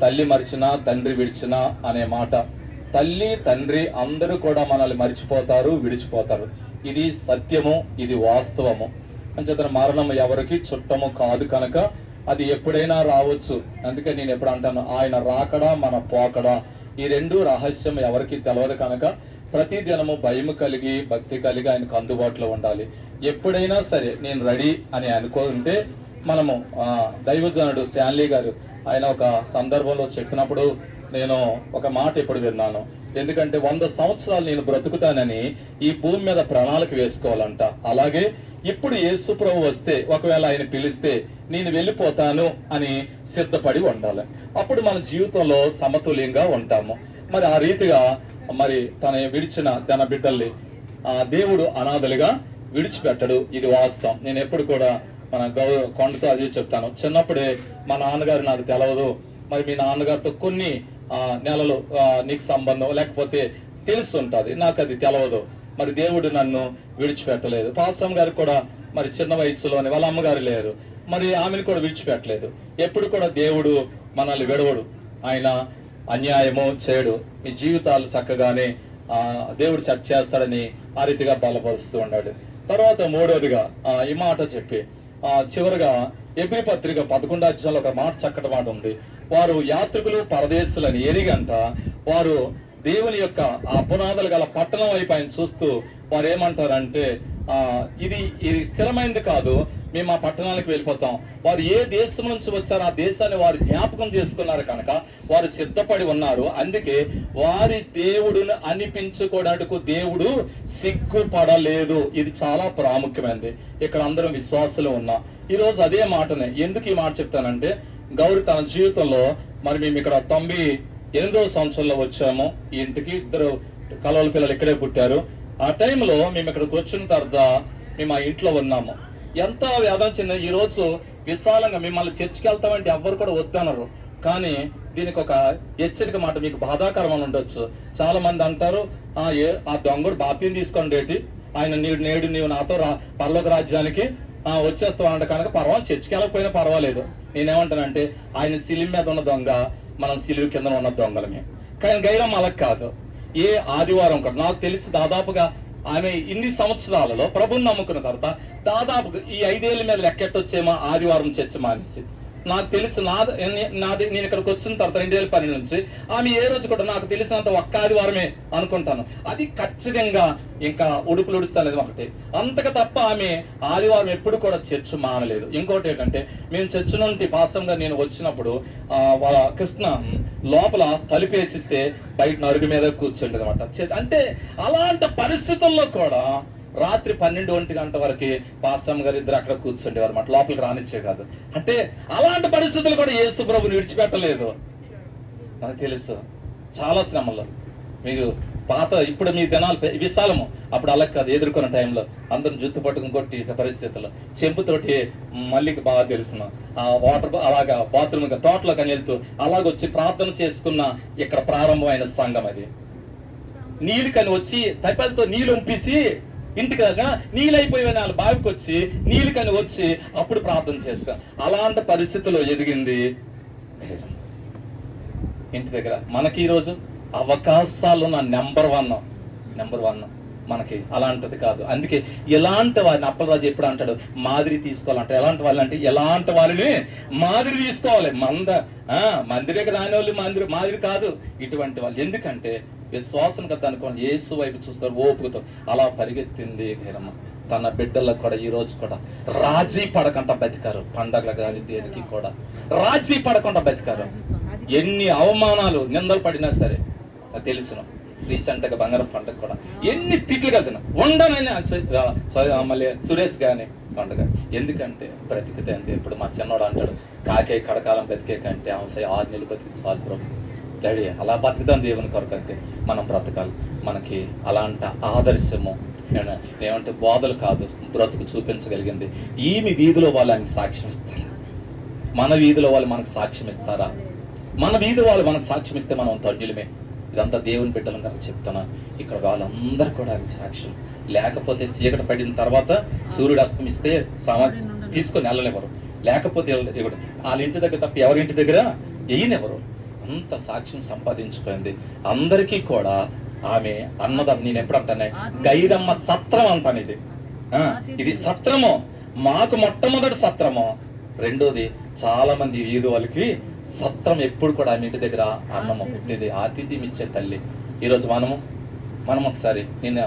తల్లి మరిచినా తండ్రి విడిచినా అనే మాట, తల్లి తండ్రి అందరూ కూడా మనల్ని మరిచిపోతారు, విడిచిపోతారు. ఇది సత్యము, ఇది వాస్తవము. అంచేతన మరణం ఎవరికి చుట్టము కాదు కనుక అది ఎప్పుడైనా రావచ్చు. అందుకే నేను ఎప్పుడు అంటాను, ఆయన రాకడా మన పోకడా ఈ 2 రహస్యం ఎవరికి తెలియదు కనుక ప్రతి దినము భయము కలిగి భక్తి కలిగి ఆయనకు అందుబాటులో ఉండాలి. ఎప్పుడైనా సరే నేను రెడీ అని అనుకుంటే మనము దైవజనుడు స్టాన్లీ గారు ఆయన ఒక సందర్భంలో చెప్పినప్పుడు నేను ఒక మాట ఇప్పుడు విన్నాను. ఎందుకంటే 100 సంవత్సరాలు నేను బ్రతుకుతానని ఈ భూమి మీద ప్రణాళిక వేసుకోవాలంట. అలాగే ఇప్పుడు యేసు ప్రభు వస్తే, ఒకవేళ ఆయన పిలిస్తే నేను వెళ్ళిపోతాను అని సిద్ధపడి ఉండాలి. అప్పుడు మన జీవితంలో సమతుల్యంగా ఉంటాము. మరి ఆ రీతిగా మరి తన విడిచిన తన బిడ్డల్ని దేవుడు అనాథలుగా విడిచిపెట్టడు. ఇది వాస్తవం. నేను ఎప్పుడు కూడా మన కొండతో అదే చెప్తాను. చిన్నప్పుడే మా నాన్నగారు నాకు తెలవదు, మరి మీ నాన్నగారితో కొన్ని నెలలు నీకు సంబంధం లేకపోతే తెలుస్తుంటది, నాకు అది తెలవదు. మరి దేవుడు నన్ను విడిచిపెట్టలేదు. పాస్టమ్ గారు కూడా మరి చిన్న వయసులోనే వాళ్ళ అమ్మగారు లేరు, మరి ఆమెను కూడా విడిచిపెట్టలేదు. ఎప్పుడు కూడా దేవుడు మనల్ని విడవడు, ఆయన అన్యాయము చేయడు. మీ జీవితాలు చక్కగానే దేవుడు సెట్ చేస్తాడని ఆ రీతిగా బలపరుస్తూ ఉన్నాడు. తర్వాత 3వదిగా ఈ మాట చెప్పి చివరిగా ఎబ్రీ పత్రిక 11వ అధ్యాయంలో ఒక మాట, చక్కటి మాట ఉంది. వారు యాత్రికులు పరదేశులని ఎరిగంట వారు దేవుని యొక్క పునాదులు గల పట్టణం వైపు ఆయన చూస్తూ వారు ఏమంటారంటే, ఇది స్థిరమైనది కాదు, మేము ఆ పట్టణాలకు వెళ్ళిపోతాం. వారు ఏ దేశం నుంచి వచ్చారో ఆ దేశాన్ని వారు జ్ఞాపకం చేసుకున్నారు కనుక వారు సిద్ధపడి ఉన్నారు. అందుకే వారి దేవుడును అనిపించుకోవడానికి దేవుడు సిగ్గుపడలేదు. ఇది చాలా ప్రాముఖ్యమైనది. ఇక్కడ అందరం విశ్వాసులు ఉన్నాం. ఈరోజు అదే మాటనే. ఎందుకు ఈ మాట చెప్తానంటే, గౌరి తన జీవితంలో మరి మేము ఇక్కడ 98వ సంవత్సరంలో వచ్చాము. ఈ ఇంటికి 2 కలవల పిల్లలు ఇక్కడే పుట్టారు. ఆ టైంలో మేము ఇక్కడికి వచ్చిన తర్వాత మేము ఆ ఇంట్లో ఉన్నాము. ఎంత వేదన చెంది ఈ రోజు విశాలంగా మిమ్మల్ని చర్చికి వెళ్తామంటే ఎవ్వరు కూడా వద్దనరు. కానీ దీనికి ఒక హెచ్చరిక మాట మీకు బాధాకరం అని ఉండొచ్చు. చాలా మంది అంటారు, ఆ దొంగడు బాప్తీసం తీసుకోండి ఏంటి, ఆయన నేడు నీవు నాతో పరలోక రాజ్యానికి వచ్చేస్తావు కనుక పర్వాలేదు, చర్చికి వెళ్ళకపోయినా పర్వాలేదు. నేనేమంటానంటే ఆయన సిలువ మీద ఉన్న దొంగ, మనం సిలువ కింద ఉన్న దొంగలమే. కానీ గైరమ్మ అలా కాదు. ఏ ఆదివారం కూడా నాకు తెలిసి దాదాపుగా ఆమె ఇన్ని సంవత్సరాలలో ప్రభుని నమ్ముకున్న తర్వాత దాదాపుగా ఈ 5 ఏళ్ళ మీద లెక్కెట్టొచ్చేమో ఆదివారం చర్చ మానేసి. నాకు తెలిసి నాది నేను ఇక్కడికి వచ్చిన తర్వాత 2012 నుంచి ఆమె ఏ రోజు కూడా నాకు తెలిసినంత ఒక్క ఆదివారమే అనుకుంటాను. అది ఖచ్చితంగా ఇంకా ఉడుపులు ఉడుస్తానేది ఒకటి, అంతగా తప్ప ఆమె ఆదివారం ఎప్పుడు కూడా చర్చ్ మానలేదు. ఇంకోటి ఏంటంటే మేము చర్చ్ నుండి పాస్టర్గా నేను వచ్చినప్పుడు కృష్ణ లోపల తలుపేసిస్తే బయట అరుగు మీద కూర్చుంటది అనమాట. అంటే అలాంటి పరిస్థితుల్లో కూడా రాత్రి 12-1 గంట వరకు పాస్టమ్ గారు ఇద్దరు అక్కడ కూర్చుండేవారు మాట, లోపలికి రానిచ్చే కాదు. అంటే అలాంటి పరిస్థితులు కూడా యేసు ప్రభుని విడిచిపెట్టలేదు. నాకు తెలుసు చాలా శ్రమలు. మీరు ఇప్పుడు మీ దినాలు విశాలము, అప్పుడు అలా కాదు. ఎదుర్కొన్న టైంలో అందరం జుత్తు పట్టుకుని కొట్టి పరిస్థితుల్లో చెంపుతోటి మళ్ళీకి బాగా తెలుసును. ఆ వాటర్ అలాగా బాత్రూమ్ తోటలో కానీ వెళ్తూ అలాగొచ్చి ప్రార్థన చేసుకున్న ఇక్కడ ప్రారంభమైన సంఘం అది. నీళ్ళు కని వచ్చి తప్పలతో నీళ్ళు ఉంపేసి ఇంటికి దాకా నీళ్ళు అయిపోయిన వాళ్ళు బావికి వచ్చి నీళ్ళు కని వచ్చి అప్పుడు ప్రార్థన చేస్తాం. అలాంటి పరిస్థితిలో ఎదిగింది ఇంటి దగ్గర. మనకి ఈరోజు అవకాశాలు నెంబర్ వన్ మనకి అలాంటిది కాదు. అందుకే ఎలాంటి వారిని అప్పలరాజు ఎప్పుడు అంటాడు, మాదిరి తీసుకోవాలంటే ఎలాంటి వాళ్ళు అంటే ఎలాంటి వాళ్ళని మాదిరి తీసుకోవాలి. మందిరికి రాని వాళ్ళు మాదిరి కాదు ఇటువంటి వాళ్ళు. ఎందుకంటే విశ్వాసం కదా అనుకోండి, యేసు వైపు చూస్తారు ఓపుతో. అలా పరిగెత్తింది గైరమ్మ. తన బిడ్డలకు కూడా ఈ రోజు కూడా రాజీ పడకుండా బతికారు. పండగలు కానీ దేనికి కూడా రాజీ పడకుండా బతికారు. ఎన్ని అవమానాలు నిందలు పడినా సరే. తెలుసును రీసెంట్ గా బంగారం పండుగ కూడా ఎన్ని తిట్లు కలిసిన ఉండనైనా మళ్ళీ సురేష్ గాని పండుగ. ఎందుకంటే బ్రతికితే అంతే. ఇప్పుడు మా చిన్నోడు అంటాడు, కాకే కడకాలం బతికే కంటే అవసరం 6 నెలలు బతికి చాలు బ్రో డాడీ. అలా బతుకుతాం దేవుని కొరకు. అంతే మనం బ్రతకాలి. మనకి అలాంటి ఆదర్శము ఏమంటే బోధలు కాదు, బ్రతుకు చూపించగలిగింది. ఈమె వీధిలో వాళ్ళు ఆయనకి సాక్ష్యం ఇస్తారా? మన వీధిలో వాళ్ళు మనకు సాక్ష్యం ఇస్తారా? మన వీధి వాళ్ళు మనకు సాక్ష్యం ఇస్తే మనం ధన్యులమే. ఇదంతా దేవుని బిడ్డలను కనుక చెప్తున్నాను. ఇక్కడ వాళ్ళందరూ కూడా ఆయనకి సాక్ష్యం. లేకపోతే చీకటి పడిన తర్వాత సూర్యుడు అస్తమిస్తే తీసుకొని వెళ్ళనివ్వరు. లేకపోతే వాళ్ళ ఇంటి దగ్గర తప్ప ఎవరింటి దగ్గర వెయ్యనివ్వరు. అంత సాక్ష్యం సంపాదించుకుంది. అందరికీ కూడా ఆమె అన్నదాన్ని నేను ఎప్పుడు అంటానే గైరమ్మ సత్రం అంటాను. ఇది సత్రము. మాకు మొట్టమొదటి సత్రము. రెండోది చాలా మంది వీధి వాళ్ళకి సత్రం. ఎప్పుడు కూడా ఆమె ఇంటి దగ్గర అన్నము పెట్టేది, ఆతిథ్యం ఇచ్చే తల్లి. ఈరోజు మనం ఒకసారి నేను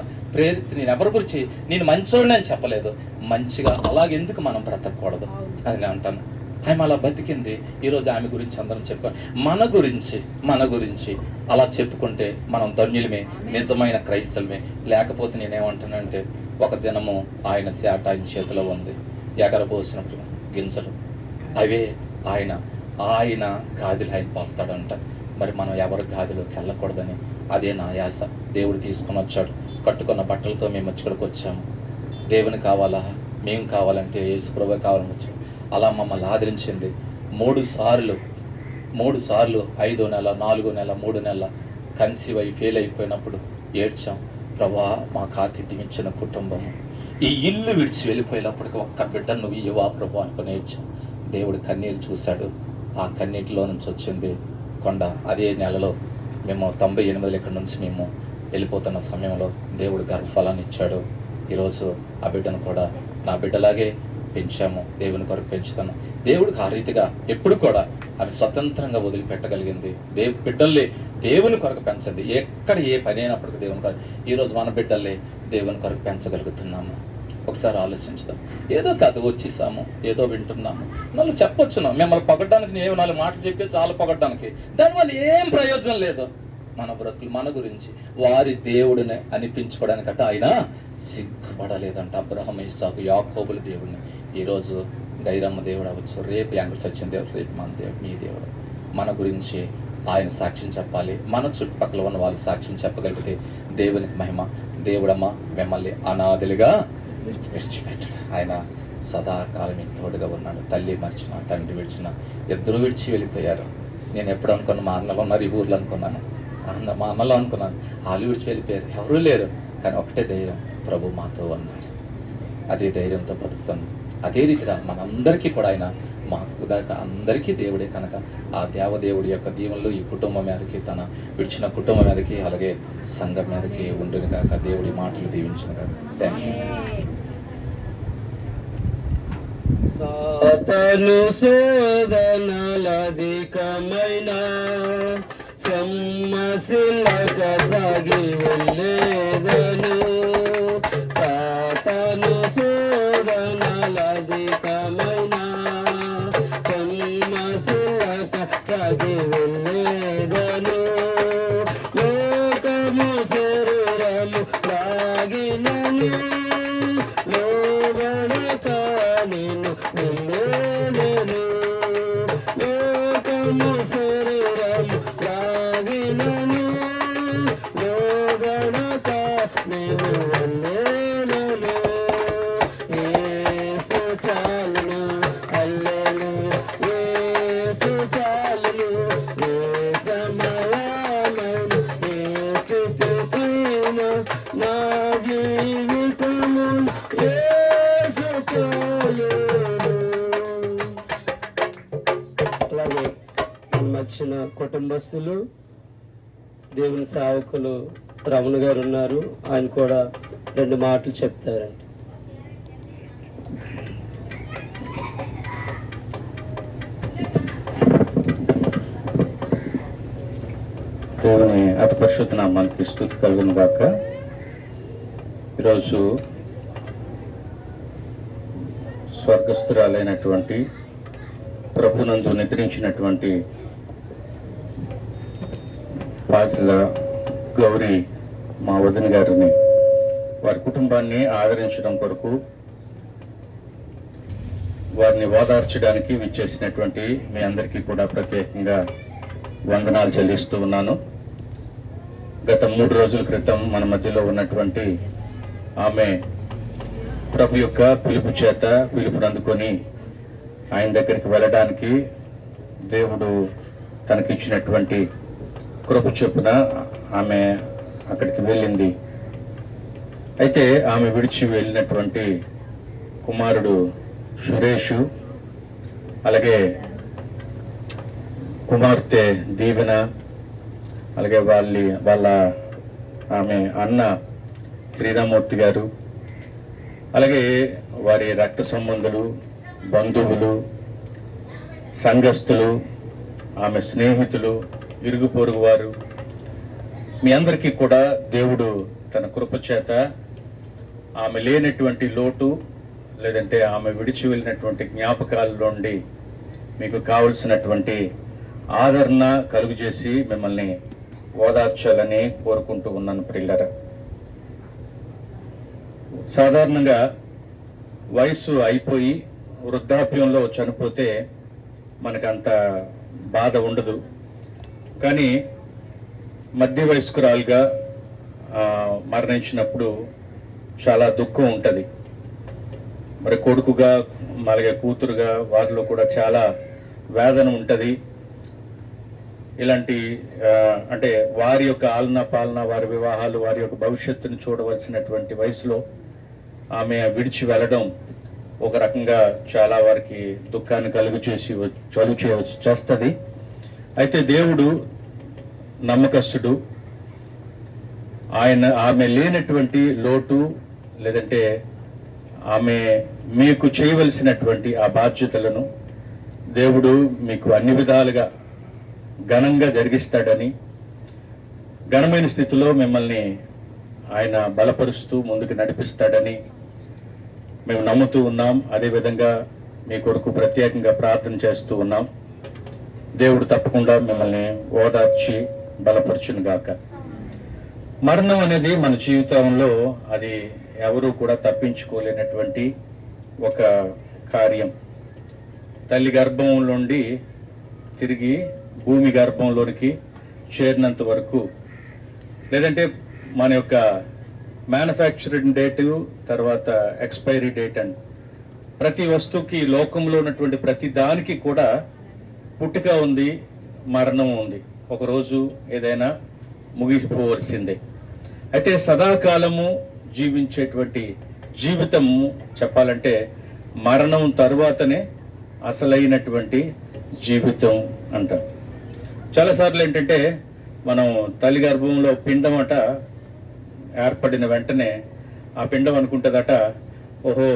ఎవరి గురించి నేను మంచోడిని అని చెప్పలేదు, మంచిగా అలాగెందుకు మనం బ్రతకూడదు అది నేను అంటాను. ఆమె అలా బతికింది. ఈరోజు ఆమె గురించి అందరం చెప్పాలి. మన గురించి అలా చెప్పుకుంటే మనం ధన్యులమే, నిజమైన క్రైస్తవులమే. లేకపోతే నేనేమంటానంటే ఒక దినము ఆయన శాట ఆయన చేతిలో ఉంది, ఎగరబోసినప్పుడు గింజలు అవే ఆయన గాదిలో ఆయన పోస్తాడంట. మరి మనం ఎవరు గాదిలోకి వెళ్ళకూడదని అదే నా యాస. దేవుడు తీసుకుని వచ్చాడు. కట్టుకున్న బట్టలతో మేము ఇక్కడికి వచ్చాము. దేవుని కావాలా, మేము కావాలంటే యేసు ప్రభువే కావాలని వచ్చాము. అలా మమ్మల్ని ఆదరించింది. 3 సార్లు 5వ నెల, 4వ నెల, 3 నెలల కన్సీవ్ అయి ఫెయిల్ అయిపోయినప్పుడు ఏడ్చాం. ప్రభా మాకు ఆతిథ్యం ఇచ్చిన కుటుంబము ఈ ఇల్లు విడిచి వెళ్ళిపోయినప్పటికీ ఒక్క బిడ్డ నువ్వు ఇవ్వా ప్రభు అనుకుని ఏడ్చాం. దేవుడు కన్నీరు చూశాడు. ఆ కన్నీటిలో నుంచి వచ్చింది కొండ. అదే నెలలో మేము 98 ఇక్కడ నుంచి మేము వెళ్ళిపోతున్న సమయంలో దేవుడు గర్భఫలాన్ని ఇచ్చాడు. ఈరోజు ఆ బిడ్డను కూడా నా బిడ్డలాగే పెంచాము. దేవుని కొరకు పెంచుతాను. దేవుడికి ఆ రీతిగా ఎప్పుడు కూడా ఆమె స్వతంత్రంగా వదిలిపెట్టగలిగింది. బిడ్డల్ని దేవుని కొరకు పెంచండి. ఎక్కడ ఏ పని అయినప్పటికీ దేవుని కొరకు. ఈరోజు మన బిడ్డల్ని దేవుని కొరకు పెంచగలుగుతున్నాము. ఒకసారి ఆలోచించుదాం. ఏదో కాదు వచ్చేసాము, ఏదో వింటున్నాము. నన్ను చెప్పొచ్చును, మిమ్మల్ని పొగడ్డానికి నేను 4 మాటలు చెప్పి చాలా పొగడ్డానికి, దానివల్ల ఏం ప్రయోజనం లేదు. మన బ్రతుకులు మన గురించి వారి దేవుడిని అనిపించుకోవడానికంటే ఆయన సిగ్గుపడలేదంట. అబ్రహాము, ఇస్సాకు, యాకోబుల దేవుడిని. ఈరోజు గైరమ్మ దేవుడు అవ్వచ్చు, రేపు యాంగుల సత్యం దేవుడు, రేపు మన దేవుడు, మీ దేవుడు. మన గురించి ఆయన సాక్ష్యం చెప్పాలి. మన చుట్టుపక్కల ఉన్న వాళ్ళు సాక్ష్యం చెప్పగలిగితే దేవునికి మహిమ. దేవుడమ్మ మిమ్మల్ని అనాథులుగా విడిచిపెట్టడు. ఆయన సదాకాలం మీకు తోడుగా ఉన్నాడు. తల్లి మర్చిన, తండ్రి విడిచిన, ఇద్దరు విడిచి వెళ్ళిపోయారు. నేను ఎప్పుడు అనుకున్నా మా అన్నలు ఉన్నారు ఈ ఊర్లో అనుకున్నాను, మా అన్నలో అనుకున్నాను. వాళ్ళు విడిచి వెళ్ళిపోయారు, ఎవరూ లేరు. కానీ ఒకటే ధైర్యం, ప్రభు మాతో ఉన్నాడు. అదే ధైర్యంతో బతుకుతాను. అదే రీతిగా మనందరికీ కూడా ఆయన మాకు దాకా అందరికీ దేవుడే కనుక ఆ దేవదేవుడి యొక్క దీవెనలు ఈ కుటుంబం మీదకి, తన విడిచిన కుటుంబం మీదకి, అలాగే సంఘం మీదకి ఉండును గాక. దేవుడి మాటలు దీవించును గాక. Thank you. సాతాను శోధనలధికమైన సమస్యలక సాగి వెళ్ళేదను. సాతాను శోధనలధికమైన సమస్యలక సాగి వెళ్ళేదను. లోకము శరీరము లాగినను లోబడక నేను వెళ్ళేదను. లోకము శరీరము లాగినను లోబడక నేను వెళ్ళేదను. యేసు చాలును, హల్లెలూయా, యేసు చాలును. ఏ సమయమైనా, ఏ స్థితికైనా నా జీవితము యేసు చాలును. అలాగే మన మధ్యన కుటుంబస్తులు, దేవుని సేవకులు రమణ గారు ఉన్నారు. ఆయన కూడా 2 మాటలు చెప్తారండి. దేవుని అతి పరిశుద్ధ నామానికి స్తుతి కలుగును గాక. ఈరోజు స్వర్గస్థురాలైనటువంటి ప్రభునందు నిద్రించినటువంటి పాసుల గౌరీ మా వదిన గారిని, వారి కుటుంబాన్ని ఆదరించడం కొరకు, వారిని ఓదార్చడానికి విచ్చేసినటువంటి మీ అందరికీ కూడా ప్రత్యేకంగా వందనాలు చెల్లిస్తూ ఉన్నాను. గత 3 రోజుల క్రితం మన మధ్యలో ఉన్నటువంటి ఆమె ప్రభు యొక్క పిలుపు చేత పిలుపుని అందుకొని ఆయన దగ్గరికి వెళ్ళడానికి దేవుడు తనకిచ్చినటువంటి కృప చొప్పున ఆమె అక్కడికి వెళ్ళింది. అయితే ఆమె విడిచి వెళ్ళినటువంటి కుమారుడు సురేషు, అలాగే కుమార్తె దీవెన, అలాగే వాళ్ళ ఆమె అన్న శ్రీరామూర్తి గారు, అలాగే వారి రక్త సంబంధులు, బంధువులు, సంఘస్థులు, ఆమె స్నేహితులు, ఇరుగు పొరుగు వారు, మీ అందరికీ కూడా దేవుడు తన కృప చేత ఆమె లేనటువంటి లోటు, లేదంటే ఆమె విడిచి వెళ్ళినటువంటి జ్ఞాపకాల నుండి మీకు కావలసినటువంటి ఆదరణ కలుగు చేసి మిమ్మల్ని ఓదార్చాలని కోరుకుంటూ ఉన్నాను. ప్రియులారా, సాధారణంగా వయసు అయిపోయి వృద్ధాప్యంలో చనిపోతే మనకంత బాధ ఉండదు. కానీ మధ్య వయస్కురాలుగా మరణించినప్పుడు చాలా దుఃఖం ఉంటుంది. మరి కొడుకుగా, అలాగే కూతురుగా వారిలో కూడా చాలా వేదన ఉంటుంది. ఇలాంటి అంటే వారి యొక్క ఆలన పాలన, వారి వివాహాలు, వారి యొక్క భవిష్యత్తును చూడవలసినటువంటి వయసులో ఆమె విడిచి వెళ్ళడం ఒక రకంగా చాలా వారికి దుఃఖాన్ని కలుగు చేస్తుంది. అయితే దేవుడు నమ్మకస్తుడు. ఆమె లేనటువంటి లోటు, లేదంటే ఆమె మీకు చేయవలసినటువంటి ఆ బాధ్యతలను దేవుడు మీకు అన్ని విధాలుగా ఘనంగా జరిగిస్తాడని, ఘనమైన స్థితిలో మిమ్మల్ని ఆయన బలపరుస్తూ ముందుకు నడిపిస్తాడని మేము నమ్ముతూ ఉన్నాం. అదేవిధంగా మీ కొరకు ప్రత్యేకంగా ప్రార్థన చేస్తూ ఉన్నాం. దేవుడు తప్పకుండా మిమ్మల్ని ఓదార్చి బలపరచును గాక. మరణం అనేది మన జీవితంలో అది ఎవరూ కూడా తప్పించుకోలేనటువంటి ఒక కార్యం. తల్లి గర్భం నుండి తిరిగి భూమి గర్భంలోనికి చేరినంత వరకు, లేదంటే మన యొక్క మ్యానుఫ్యాక్చరింగ్ డేటు, తర్వాత ఎక్స్పైరీ డేట్ అని ప్రతి వస్తువుకి, లోకంలో ఉన్నటువంటి ప్రతి దానికి కూడా పుట్టుక ఉంది, మరణం ఉంది. ఒకరోజు ఏదైనా ముగిపోవలసిందే. అయితే సదాకాలము జీవించేటువంటి జీవితము చెప్పాలంటే మరణం తరువాతనే అసలైనటువంటి జీవితం అంటాం. చాలాసార్లు ఏంటంటే మనం తల్లి గర్భంలో పిండమట ఏర్పడిన వెంటనే ఆ పిండం అనుకుంటుందట, ఓహో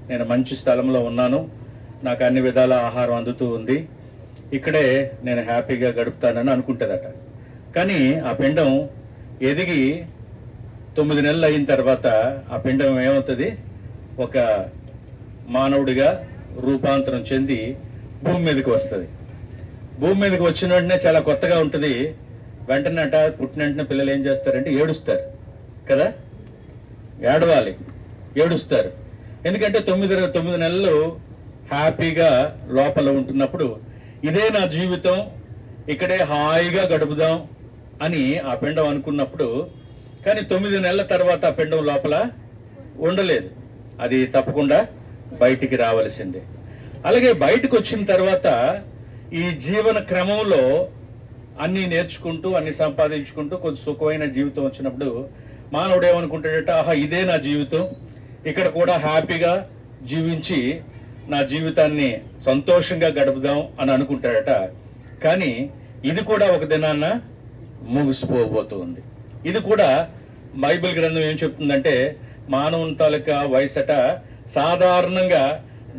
నేను మంచి స్థలంలో ఉన్నాను, నాకు అన్ని విధాల ఆహారం అందుతూ ఉంది, ఇక్కడే నేను హ్యాపీగా గడుపుతానని అనుకుంటుందట. కానీ ఆ పిండం ఎదిగి 9 నెలలు అయిన తర్వాత ఆ పిండం ఏమవుతుంది, ఒక మానవుడిగా రూపాంతరం చెంది భూమి మీదకి వస్తుంది. భూమి మీదకి వచ్చిన వెంటనే చాలా కొత్తగా ఉంటుంది. వెంటనే పుట్టిన వెంటనే పిల్లలు ఏం చేస్తారంటే ఏడుస్తారు కదా, ఏడవాలి, ఏడుస్తారు. ఎందుకంటే 9 నెలలు హ్యాపీగా లోపల ఉంటున్నప్పుడు ఇదే నా జీవితం, ఇక్కడే హాయిగా గడుపుదాం అని ఆ పిండం అనుకున్నప్పుడు, కానీ 9 నెలల తర్వాత ఆ పిండం లోపల ఉండలేదు, అది తప్పకుండా బయటికి రావలసిందే. అలాగే బయటకు వచ్చిన తర్వాత ఈ జీవన క్రమంలో అన్ని నేర్చుకుంటూ, అన్ని సంపాదించుకుంటూ కొంచెం సుఖమైన జీవితం వచ్చినప్పుడు మానవుడు ఏమనుకుంటాడట, ఆహా ఇదే నా జీవితం, ఇక్కడ కూడా హ్యాపీగా జీవించి నా జీవితాన్ని సంతోషంగా గడుపుదాం అని అనుకుంటాడట. కానీ ఇది కూడా ఒక దినాన్న ముగిసిపోబోతుంది. ఇది కూడా బైబిల్ గ్రంథం ఏం చెప్తుందంటే, మానవుని తాలూకా వయసట సాధారణంగా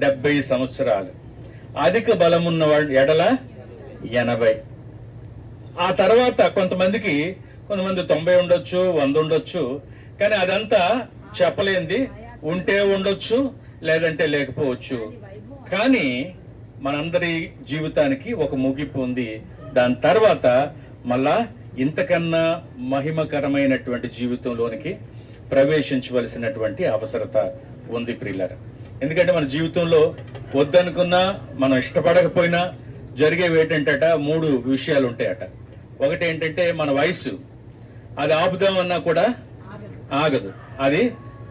70 సంవత్సరాలు, అధిక బలమున్న ఎడల 80. ఆ తర్వాత కొంతమంది 90 ఉండొచ్చు, 100 ఉండొచ్చు, కానీ అదంతా చెప్పలేంది, ఉంటే ఉండొచ్చు లేదంటే లేకపోవచ్చు. కానీ మనందరి జీవితానికి ఒక ముగింపు ఉంది. దాని తర్వాత మళ్ళా ఇంతకన్నా మహిమకరమైనటువంటి జీవితంలోనికి ప్రవేశించవలసినటువంటి అవసరత ఉంది ప్రియులారా. ఎందుకంటే మన జీవితంలో వద్దనుకున్నా, మనం ఇష్టపడకపోయినా జరిగేవి ఏంటంటే 3 విషయాలు ఉంటాయట. ఒకటి ఏంటంటే మన వయసు, అది ఆపుదామన్నా కూడా ఆగదు, అది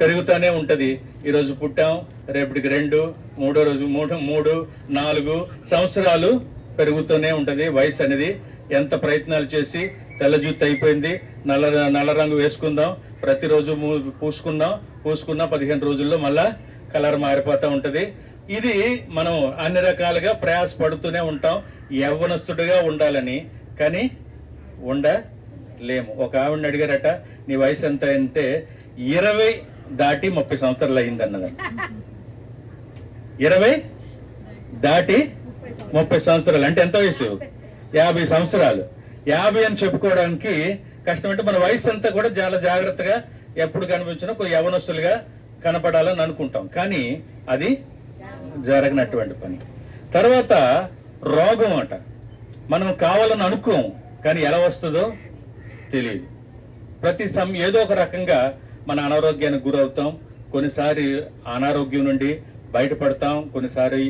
పెరుగుతూనే ఉంటది. ఈరోజు పుట్టాం, రేపటికి 2, మూడో రోజు 3, 4 సంవత్సరాలు పెరుగుతూనే ఉంటది. వయసు అనేది ఎంత ప్రయత్నాలు చేసి తెల్ల జుత్తు అయిపోయింది, నల్ల రంగు వేసుకుందాం, ప్రతిరోజు పూసుకున్నా 15 రోజుల్లో మళ్ళా కలర్ మారిపోతూ ఉంటది. ఇది మనం అన్ని రకాలుగా ప్రయాసపడుతూనే ఉంటాం యవ్వనస్తుడిగా ఉండాలని, కానీ ఉండలేము. ఒక ఆవిడని అడిగారట, నీ వయసు ఎంత అంటే 20 దాటి 30 సంవత్సరాలు అయింది అన్నదంట. 20 దాటి 30 సంవత్సరాలు అంటే ఎంత వయసు? 50 సంవత్సరాలు. 50 అని చెప్పుకోవడానికి కష్టం. అంటే మన వయసు అంతా కూడా చాలా జాగ్రత్తగా ఎప్పుడు కనిపించినా ఒక యవనస్తులుగా కనపడాలని అనుకుంటాం, కానీ అది జరగనటువంటి పని. తర్వాత రోగం అట, మనం కావాలని అనుకోం, కానీ ఎలా వస్తుందో తెలియదు. ప్రతి ఏదో ఒక రకంగా మన అనారోగ్యానికి గురవుతాం. కొన్నిసారి అనారోగ్యం నుండి బయటపడతాం, కొన్నిసారి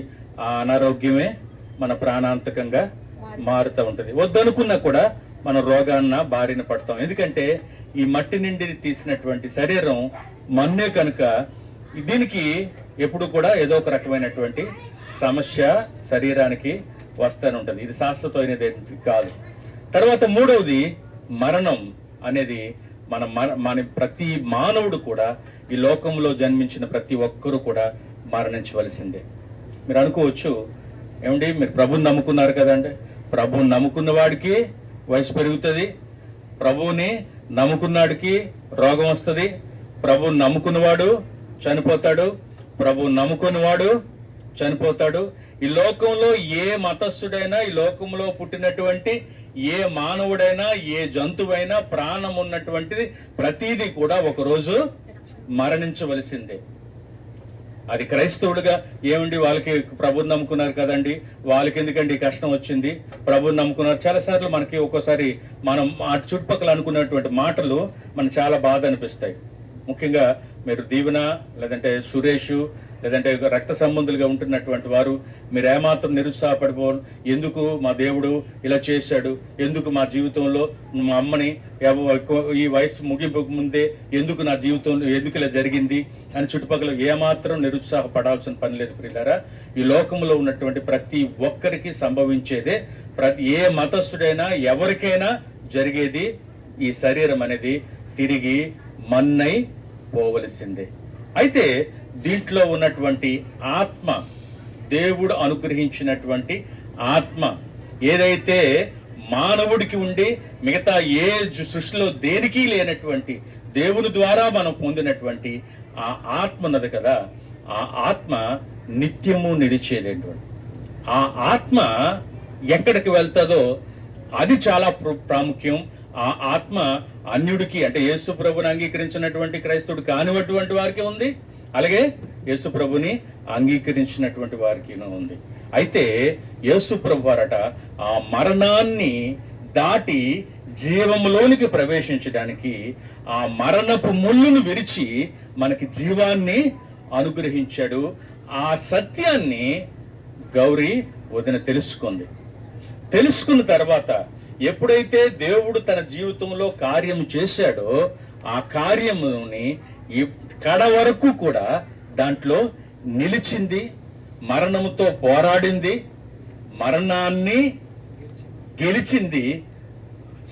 ఆ అనారోగ్యమే మన ప్రాణాంతకంగా మారుతూ ఉంటుంది. వద్దనుకున్నా కూడా మన రోగాన్న బారిన పడతాం. ఎందుకంటే ఈ మట్టి నుండి తీసినటువంటి శరీరం మన్నే కనుక దీనికి ఎప్పుడు కూడా ఏదో ఒక రకమైనటువంటి సమస్య శరీరానికి వస్తూనే ఉంటుంది. ఇది శాశ్వతమైనది కాదు. తర్వాత 3వది మరణం అనేది మన ప్రతి మానవుడు కూడా, ఈ లోకంలో జన్మించిన ప్రతి ఒక్కరూ కూడా మరణించవలసిందే. మీరు అనుకోవచ్చు, ఏమండి మీరు ప్రభువుని నమ్ముకున్నారు కదండి, ప్రభువుని నమ్ముకున్న వాడికి వయసు పెరుగుతుంది, ప్రభువుని నమ్ముకున్నాడికి రోగం వస్తుంది, ప్రభువుని నమ్ముకున్నవాడు చనిపోతాడు, ప్రభువుని నమ్ముకున్నవాడు చనిపోతాడు. ఈ లోకంలో ఏ మతస్థుడైనా, ఈ లోకంలో పుట్టినటువంటి ఏ మానవుడైనా, ఏ జంతువైనా, ప్రాణం ఉన్నటువంటిది ప్రతిదీ కూడా ఒకరోజు మరణించవలసిందే. అది క్రైస్తవుడిగా ఏమండి వాళ్ళకి ప్రభువుని నమ్ముకున్నారు కదండి, వాళ్ళకి ఎందుకండి కష్టం వచ్చింది, ప్రభువుని నమ్ముకున్నారు. చాలాసార్లు మనకి ఒక్కోసారి మనం ఆ చుట్టుపక్కల అనుకున్నటువంటి మాటలు మనకు చాలా బాధ అనిపిస్తాయి. ముఖ్యంగా మీరు దీవెన లేదంటే సురేష్ లేదంటే రక్త సంబంధులుగా ఉంటున్నటువంటి వారు మీరు ఏమాత్రం నిరుత్సాహపడిపోరు. ఎందుకు మా దేవుడు ఇలా చేశాడు, ఎందుకు మా జీవితంలో మా అమ్మని ఈ వయసు ముగింపు ముందే ఎందుకు నా జీవితంలో ఎందుకు ఇలా జరిగింది అని చుట్టుపక్కల ఏమాత్రం నిరుత్సాహపడాల్సిన పని లేదు ప్రియులారా. ఈ లోకంలో ఉన్నటువంటి ప్రతి ఒక్కరికి సంభవించేదే, ఏ మతస్థుడైనా ఎవరికైనా జరిగేది. ఈ శరీరం అనేది తిరిగి మన్నై పోవలసిందే. అయితే దీంట్లో ఉన్నటువంటి ఆత్మ, దేవుడు అనుగ్రహించినటువంటి ఆత్మ ఏదైతే మానవుడికి ఉండి మిగతా ఏ సృష్టిలో దేనికి లేనటువంటి దేవుని ద్వారా మనం పొందినటువంటి ఆ ఆత్మ ఉన్నది కదా, ఆ ఆత్మ నిత్యము నిలిచేటటువంటి ఆ ఆత్మ ఎక్కడికి వెళ్తుందో అది చాలా ప్రాముఖ్యం. ఆ ఆత్మ అన్యుడికి అంటే యేసు ప్రభుని అంగీకరించినటువంటి క్రైస్తవుడు కానివటువంటి వారికి ఉంది, అలాగే యేసు ప్రభుని అంగీకరించినటువంటి వారికి ఉంది. అయితే యేసు ప్రభు వారట ఆ మరణాన్ని దాటి జీవములోనికి ప్రవేశించడానికి ఆ మరణపు ముళ్ళును విరిచి మనకి జీవాన్ని అనుగ్రహించాడు. ఆ సత్యాన్ని గౌరీ వదిన తెలుసుకున్న తర్వాత ఎప్పుడైతే దేవుడు తన జీవితంలో కార్యం చేశాడో ఆ కార్యముని కడ వరకు కూడా దాంట్లో నిలిచింది, మరణముతో పోరాడింది, మరణాన్ని గెలిచింది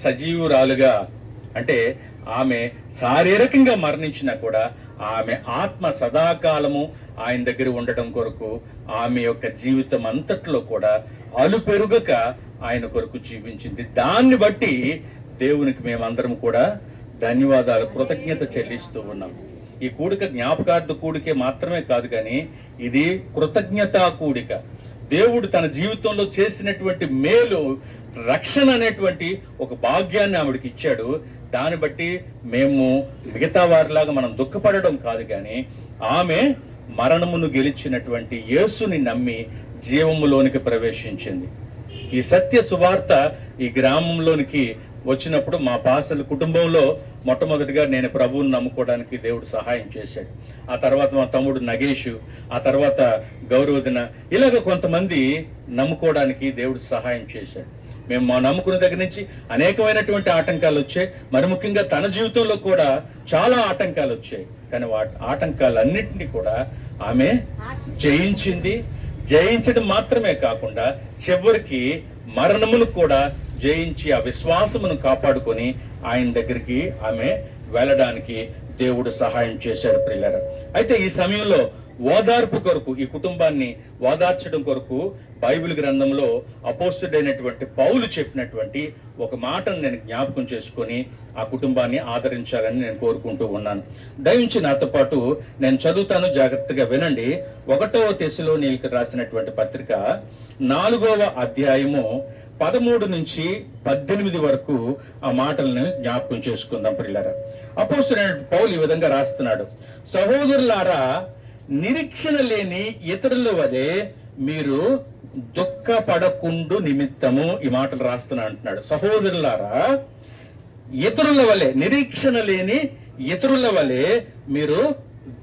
సజీవురాలుగా. అంటే ఆమె శారీరకంగా మరణించినా కూడా ఆమె ఆత్మ సదాకాలము ఆయన దగ్గర ఉండటం కొరకు ఆమె యొక్క జీవితం అంతట్లో కూడా అలుపెరుగక ఆయన కొరకు జీవించింది. దాన్ని బట్టి దేవునికి మేమందరం కూడా ధన్యవాదాలు, కృతజ్ఞత చెల్లిస్తూ ఉన్నాం. ఈ కూడిక జ్ఞాపకార్థ కూడికే మాత్రమే కాదు, కానీ ఇది కృతజ్ఞతా కూడిక. దేవుడు తన జీవితంలో చేసినటువంటి మేలు, రక్షణ అనేటువంటి ఒక భాగ్యాన్ని ఆవిడకి ఇచ్చాడు. దాన్ని బట్టి మేము మిగతా వారిలాగా మనం దుఃఖపడడం కాదు, కానీ ఆమె మరణమును గెలిచినటువంటి యేసుని నమ్మి జీవములోనికి ప్రవేశించింది. ఈ సత్య సువార్త ఈ గ్రామంలోనికి వచ్చినప్పుడు మా పాసల కుటుంబంలో మొట్టమొదటిగా నేను ప్రభువుని నమ్ముకోవడానికి దేవుడు సహాయం చేశాడు. ఆ తర్వాత మా తమ్ముడు నగేష్, ఆ తర్వాత గౌరవదిన, ఇలాగ కొంతమంది నమ్ముకోవడానికి దేవుడు సహాయం చేశాడు. మేము మా నమ్ముకున్న దగ్గర నుంచి అనేకమైనటువంటి ఆటంకాలు వచ్చాయి. మరి ముఖ్యంగా తన జీవితంలో కూడా చాలా ఆటంకాలు వచ్చాయి. కానీ ఆటంకాలన్నింటినీ కూడా ఆమె జయించింది. జయించడం మాత్రమే కాకుండా చివరికి మరణమును కూడా జయించి ఆ విశ్వాసమును కాపాడుకొని ఆయన దగ్గరికి ఆమె వెళ్ళడానికి దేవుడు సహాయం చేశాడు ప్రియులారా. అయితే ఈ సమయంలో ఓదార్పు కొరకు, ఈ కుటుంబాన్ని ఓదార్చడం కొరకు బైబిల్ గ్రంథంలో అపోస్తలుడైనటువంటి పౌలు చెప్పినటువంటి ఒక మాటను నేను జ్ఞాపకం చేసుకొని ఆ కుటుంబాన్ని ఆదరించాలని నేను కోరుకుంటూ ఉన్నాను. దయించి నాతో పాటు నేను చదువుతాను, జాగ్రత్తగా వినండి. 1వ తెస్సలోనీయులకు రాసినటువంటి పత్రిక 4వ అధ్యాయము 13 నుంచి 18 వరకు ఆ మాటలను జ్ఞాపకం చేసుకుందాం ప్రియులారా. అపోస్తలుడైన పౌలు ఈ విధంగా రాస్తున్నాడు: సహోదరులారా, నిరీక్షణ లేని ఇతరుల వలె మీరు దుఃఖపడకుండు నిమిత్తము, ఈ మాటలు రాస్తున్నా అంటున్నాడు. సహోదరులారా, ఇతరుల వలె, నిరీక్షణ లేని ఇతరుల వలె మీరు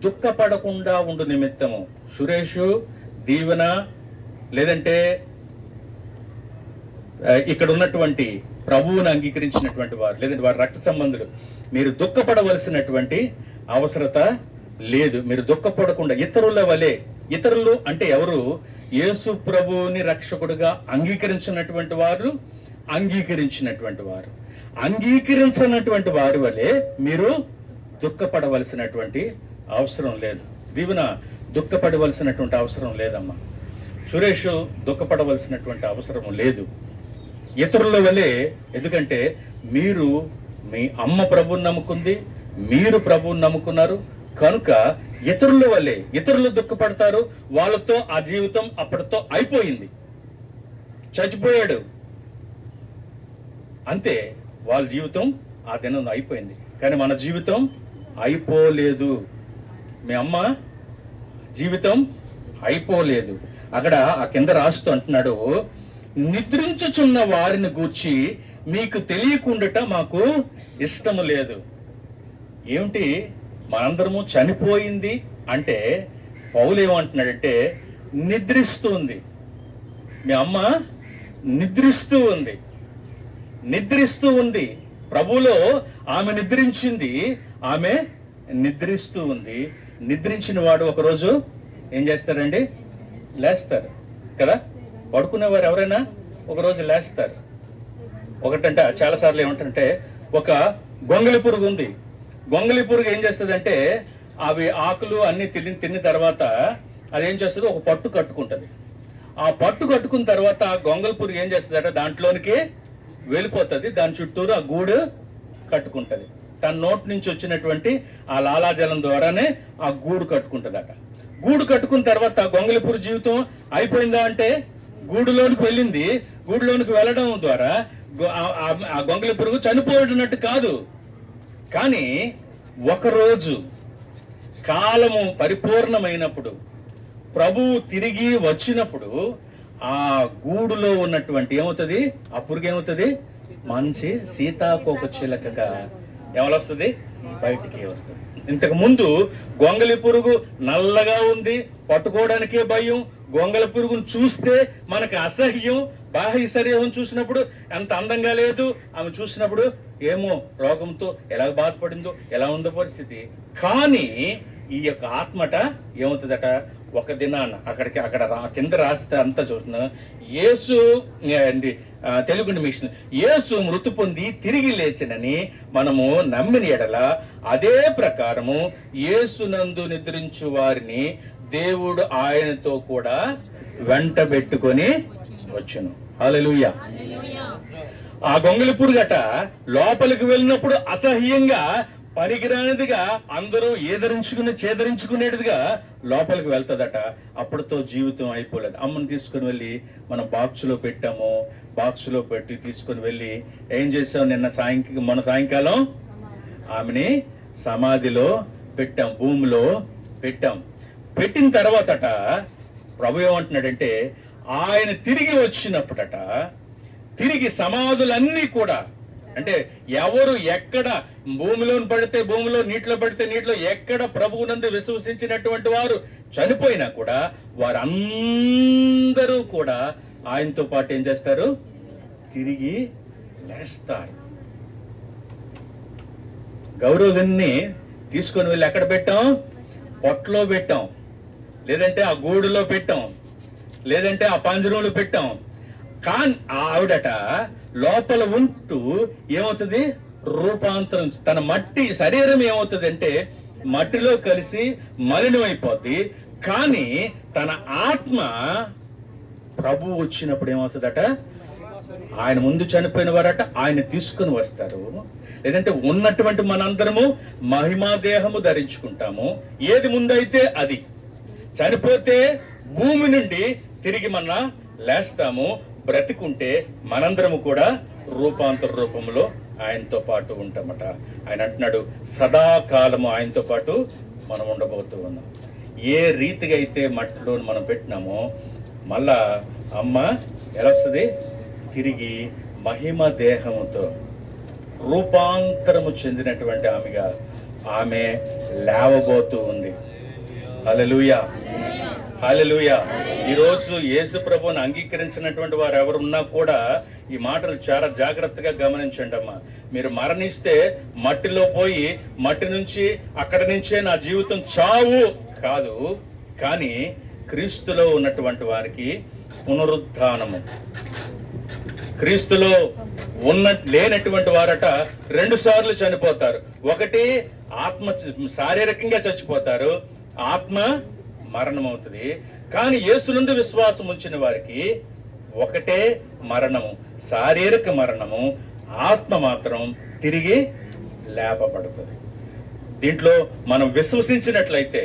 దుఃఖపడకుండా ఉండు నిమిత్తము. సురేషు, దీవెన, లేదంటే ఇక్కడ ఉన్నటువంటి ప్రభువుని అంగీకరించినటువంటి వారు, లేదంటే వారి రక్త సంబంధులు, మీరు దుఃఖపడవలసినటువంటి అవసరత లేదు. మీరు దుఃఖపడకుండా ఇతరుల వలె, ఇతరులు అంటే ఎవరు? యేసు ప్రభువుని రక్షకుడుగా అంగీకరించినటువంటి వారు, అంగీకరించినటువంటి వారి వలె మీరు దుఃఖపడవలసినటువంటి అవసరం లేదు. దీవెన, దుఃఖపడవలసినటువంటి అవసరం లేదమ్మా. సురేష్, దుఃఖపడవలసినటువంటి అవసరం లేదు ఇతరుల వలె. ఎందుకంటే మీరు, మీ అమ్మ ప్రభువుని నమ్ముకుంది, మీరు ప్రభువుని నమ్ముకున్నారు కనుక ఇతరుల వల్లే ఇతరులు దుఃఖపడతారు. వాళ్ళతో ఆ జీవితం అప్పటితో అయిపోయింది, చచ్చిపోయాడు అంతే, వాళ్ళ జీవితం ఆ దినం అయిపోయింది. కానీ మన జీవితం అయిపోలేదు. మీ అమ్మ జీవితం అయిపోలేదు. అక్కడ ఆ కింద రాస్తూ అంటున్నాడు, నిద్రించుచున్న వారిని గూర్చి మీకు తెలియకుండాట మాకు ఇష్టము లేదు. ఏమిటి? మనందరము చనిపోయింది అంటే పౌలు ఏమంటున్నాడంటే నిద్రిస్తూ ఉంది. మీ అమ్మ నిద్రిస్తూ ఉంది, నిద్రిస్తూ ఉంది. ప్రభువులో ఆమె నిద్రించింది, ఆమె నిద్రిస్తూ ఉంది. నిద్రించిన వాడు ఒకరోజు ఏం చేస్తారండి? లేస్తారు కదా. పడుకునేవారు ఎవరైనా ఒకరోజు లేస్తారు. ఒకటంటే చాలా సార్లు ఏమంటారంటే, ఒక గొంగళి పురుగు ఉంది. గొంగళి పురుగు ఏం చేస్తుందంటే, అవి ఆకులు అన్ని తిన్న తర్వాత అదేం చేస్తుంది, ఒక పట్టు కట్టుకుంటది. ఆ పట్టు కట్టుకున్న తర్వాత ఆ గొంగళి పురుగు ఏం చేస్తుందంటే దాంట్లోనికి వెళ్ళిపోతుంది, దాని చుట్టూరు ఆ గూడు కట్టుకుంటది. తన నోటి నుంచి వచ్చినటువంటి ఆ లాలాజలం ద్వారానే ఆ గూడు కట్టుకుంటదట. గూడు కట్టుకున్న తర్వాత గొంగళి పురుగు జీవితం అయిపోయిందా అంటే, గూడులోనికి వెళ్ళింది. గూడులోనికి వెళ్ళడం ద్వారా ఆ గొంగళి పురుగు చనిపోయినట్టు కాదు. కానీ ఒకరోజు కాలము పరిపూర్ణమైనప్పుడు, ప్రభువు తిరిగి వచ్చినప్పుడు ఆ గూడులో ఉన్నటువంటి ఏమవుతుంది, ఆ పురుగు ఏమవుతుంది, మంచి సీతాకోక చిలకగా ఎవరొస్తుంది, బయటికి వస్తుంది. ఇంతకు ముందు గొంగళి పురుగు నల్లగా ఉంది, పట్టుకోవడానికే భయం. గొంగళి పురుగును చూస్తే మనకు అసహ్యం. బాహ్య శరీరం చూసినప్పుడు ఎంత అందంగా లేదు, ఆమె చూసినప్పుడు ఏమో రోగంతో ఎలా బాధపడిందో, ఎలా ఉందో పరిస్థితి. కానీ ఈ యొక్క ఆత్మట ఏమవుతుందట, ఒక దినాన అక్కడ కింద రాస్తే అంతా చూస్తున్నా, యేసు తెలుగు మిషన్, యేసు మృతి పొంది తిరిగి లేచినని మనము నమ్మిన ఎడల అదే ప్రకారము యేసునందు నిద్రించు వారిని దేవుడు ఆయనతో కూడా వెంట పెట్టుకొని వచ్చును. హల్లెలూయా. ఆ గొంగళి పురుగట లోపలికి వెళ్ళినప్పుడు అసహ్యంగా, పనికిరానిదిగా, అందరూ చేదరించుకునేదిగా లోపలికి వెళ్తుందట. అప్పటితో జీవితం అయిపోలేదు. అమ్మని తీసుకుని వెళ్ళి మనం బాక్సులో పెట్టాము. బాక్సులో పెట్టి తీసుకుని వెళ్ళి ఏం చేసాం, మన సాయంకాలం ఆమెని సమాధిలో పెట్టాం, భూమిలో పెట్టాం. పెట్టిన తర్వాతట ప్రభు ఏమంటున్నాడంటే, ఆయన తిరిగి వచ్చినప్పుడట, తిరిగి సమాధులన్నీ కూడా, అంటే ఎవరు ఎక్కడ భూమిలో పడితే భూమిలో, నీటిలో పడితే నీటిలో, ఎక్కడ ప్రభువునందు విశ్వసించినటువంటి వారు చనిపోయినా కూడా వారందరూ కూడా ఆయనతో పాటు ఏం చేస్తారు, తిరిగి లేస్తారు. గౌరవుని తీసుకొని వెళ్ళి ఎక్కడ పెట్టాం, పొట్టలో పెట్టాం, లేదంటే ఆ గూడులో పెట్టాం, లేదంటే ఆ పంజరంలో పెట్టాం. కానీ ఆవిడట లోపల ఉంటూ ఏమవుతుంది, రూపాంతరం, తన మట్టి శరీరం ఏమవుతుంది అంటే మట్టిలో కలిసి మలినమైపోద్ది. కానీ తన ఆత్మ ప్రభు వచ్చినప్పుడు ఏమవుతుందట, ఆయన ముందు చనిపోయిన వారట ఆయన తీసుకుని వస్తారు. లేదంటే ఉన్నటువంటి మనందరము మహిమా దేహము ధరించుకుంటాము. ఏది ముందైతే అది. చనిపోతే భూమి నుండి తిరిగి మన లేస్తాము. బ్రతికుంటే మనందరము కూడా రూపాంతర రూపంలో ఆయనతో పాటు ఉంటామట. ఆయన అంటున్నాడు, సదాకాలము ఆయనతో పాటు మనం ఉండబోతూ ఉన్నాం. ఏ రీతిగా అయితే మట్టిలో మనం పెట్టినామో మళ్ళా అమ్మ ఎలా వస్తుంది, తిరిగి మహిమ దేహముతో రూపాంతరము చెందినటువంటి ఆమెగా ఆమె లేవబోతూ ఉంది. హల్లెలూయా, హల్లెలూయా. ఈరోజు యేసు ప్రభువుని అంగీకరించినటువంటి వారు ఎవరున్నా కూడా ఈ మాటలు చాలా జాగ్రత్తగా గమనించండి అమ్మా. మీరు మరణిస్తే మట్టిలో పోయి మట్టి నుంచి అక్కడి నుంచే నా జీవితం చావు కాదు, కానీ క్రీస్తులో ఉన్నటువంటి వారికి పునరుద్ధానము. క్రీస్తులో లేనటువంటి వారట 2 సార్లు చనిపోతారు. ఒకటి ఆత్మ శారీరకంగా చచ్చిపోతారు, ఆత్మ మరణం అవుతుంది. కానీ యేసునందు విశ్వాసం ఉంచిన వారికి ఒకటే మరణము, శారీరక మరణము. ఆత్మ మాత్రం తిరిగి లేపబడుతుంది. దీంట్లో మనం విశ్వసించినట్లయితే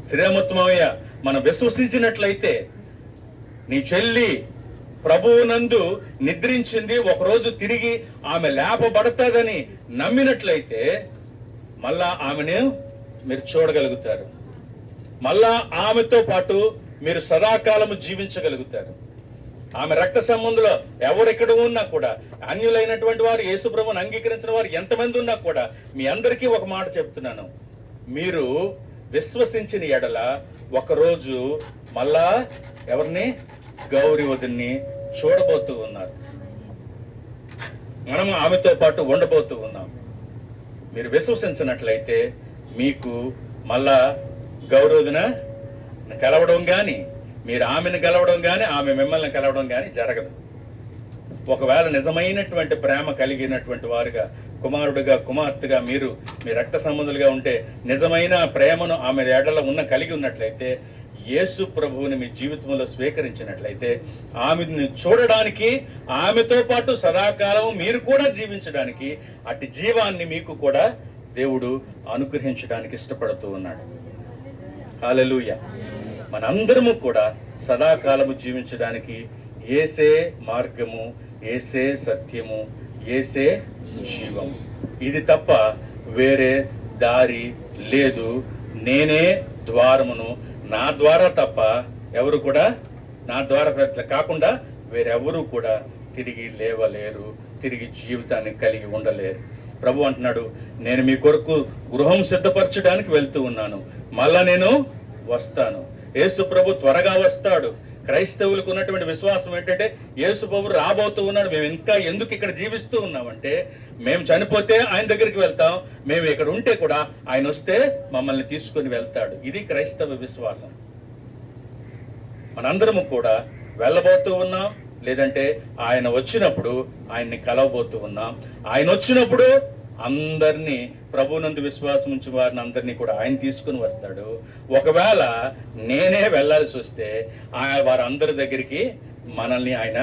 శ్రీరామోత్తమయ్య మనం విశ్వసించినట్లయితే, నీ చెల్లి ప్రభువునందు నిద్రించింది, ఒకరోజు తిరిగి ఆమె లేపబడతాదని నమ్మినట్లయితే మళ్ళా ఆమెను మీరు చూడగలుగుతారు. మళ్ళా ఆమెతో పాటు మీరు సదాకాలము జీవించగలుగుతారు. ఆమె రక్త సంబంధులో ఎవరెక్కడ ఉన్నా కూడా, అన్యులైనటువంటి వారు, యేసు ప్రభువుని అంగీకరించిన వారు ఎంతమంది ఉన్నా కూడా మీ అందరికీ ఒక మాట చెప్తున్నాను, మీరు విశ్వసించిన ఎడల ఒకరోజు మళ్ళా ఎవరిని, గౌరి వదిన్ని చూడబోతూ ఉన్నారు. మనం ఆమెతో పాటు ఉండబోతూ ఉన్నాం. మీరు విశ్వసించినట్లయితే మీకు మళ్ళా గౌరి వదిన కలవడం కానీ, మీరు ఆమెను కలవడం కానీ, ఆమె మిమ్మల్ని కలవడం కానీ జరగదు. ఒకవేళ నిజమైనటువంటి ప్రేమ కలిగినటువంటి వారుగా, కుమారుడుగా కుమార్తెగా మీరు మీ రక్త సంబంధులుగా ఉంటే, నిజమైన ప్రేమను ఆమె ఎడల కలిగి ఉన్నట్లయితే, యేసు ప్రభువుని మీ జీవితంలో స్వీకరించినట్లయితే, ఆమెను చూడడానికి, ఆమెతో పాటు సదాకాలం మీరు కూడా జీవించడానికి, అట్టి జీవాన్ని మీకు కూడా దేవుడు అనుగ్రహించడానికి ఇష్టపడుతూ ఉన్నాడు. హల్లెలూయా. మనందరము కూడా సదాకాలము జీవించడానికి యేసే మార్గము, యేసే సత్యము, యేసే జీవము. ఇది తప్ప వేరే దారి లేదు. నేనే ద్వారమును, నా ద్వారా తప్ప ఎవరు కూడా, నా ద్వారా కాకుండా వేరెవరు కూడా తిరిగి లేవలేరు, తిరిగి జీవితాన్ని కలిగి ఉండలేరు. ప్రభు అంటున్నాడు, నేను మీ కొరకు గృహం సిద్ధపరచడానికి వెళ్తూ ఉన్నాను, మళ్ళా నేను వస్తాను. యేసు ప్రభు త్వరగా వస్తాడు. క్రైస్తవులకు ఉన్నటువంటి విశ్వాసం ఏంటంటే, యేసు ప్రభు రాబోతూ ఉన్నాడు. మేము ఇంకా ఎందుకు ఇక్కడ జీవిస్తూ ఉన్నామంటే, మేము చనిపోతే ఆయన దగ్గరికి వెళ్తాం, మేము ఇక్కడ ఉంటే కూడా ఆయన వస్తే మమ్మల్ని తీసుకొని వెళ్తాడు. ఇది క్రైస్తవ విశ్వాసం. మనందరము కూడా వెళ్ళబోతూ ఉన్నాం, లేదంటే ఆయన వచ్చినప్పుడు ఆయన్ని కలవబోతూ ఉన్నాం. ఆయన వచ్చినప్పుడు అందరినీ, ప్రభువునందు విశ్వాసం ఉంచి వారిని అందరినీ కూడా ఆయన తీసుకుని వస్తాడు. ఒకవేళ నేనే వెళ్ళాల్సి వస్తే వారందరి దగ్గరికి మనల్ని ఆయన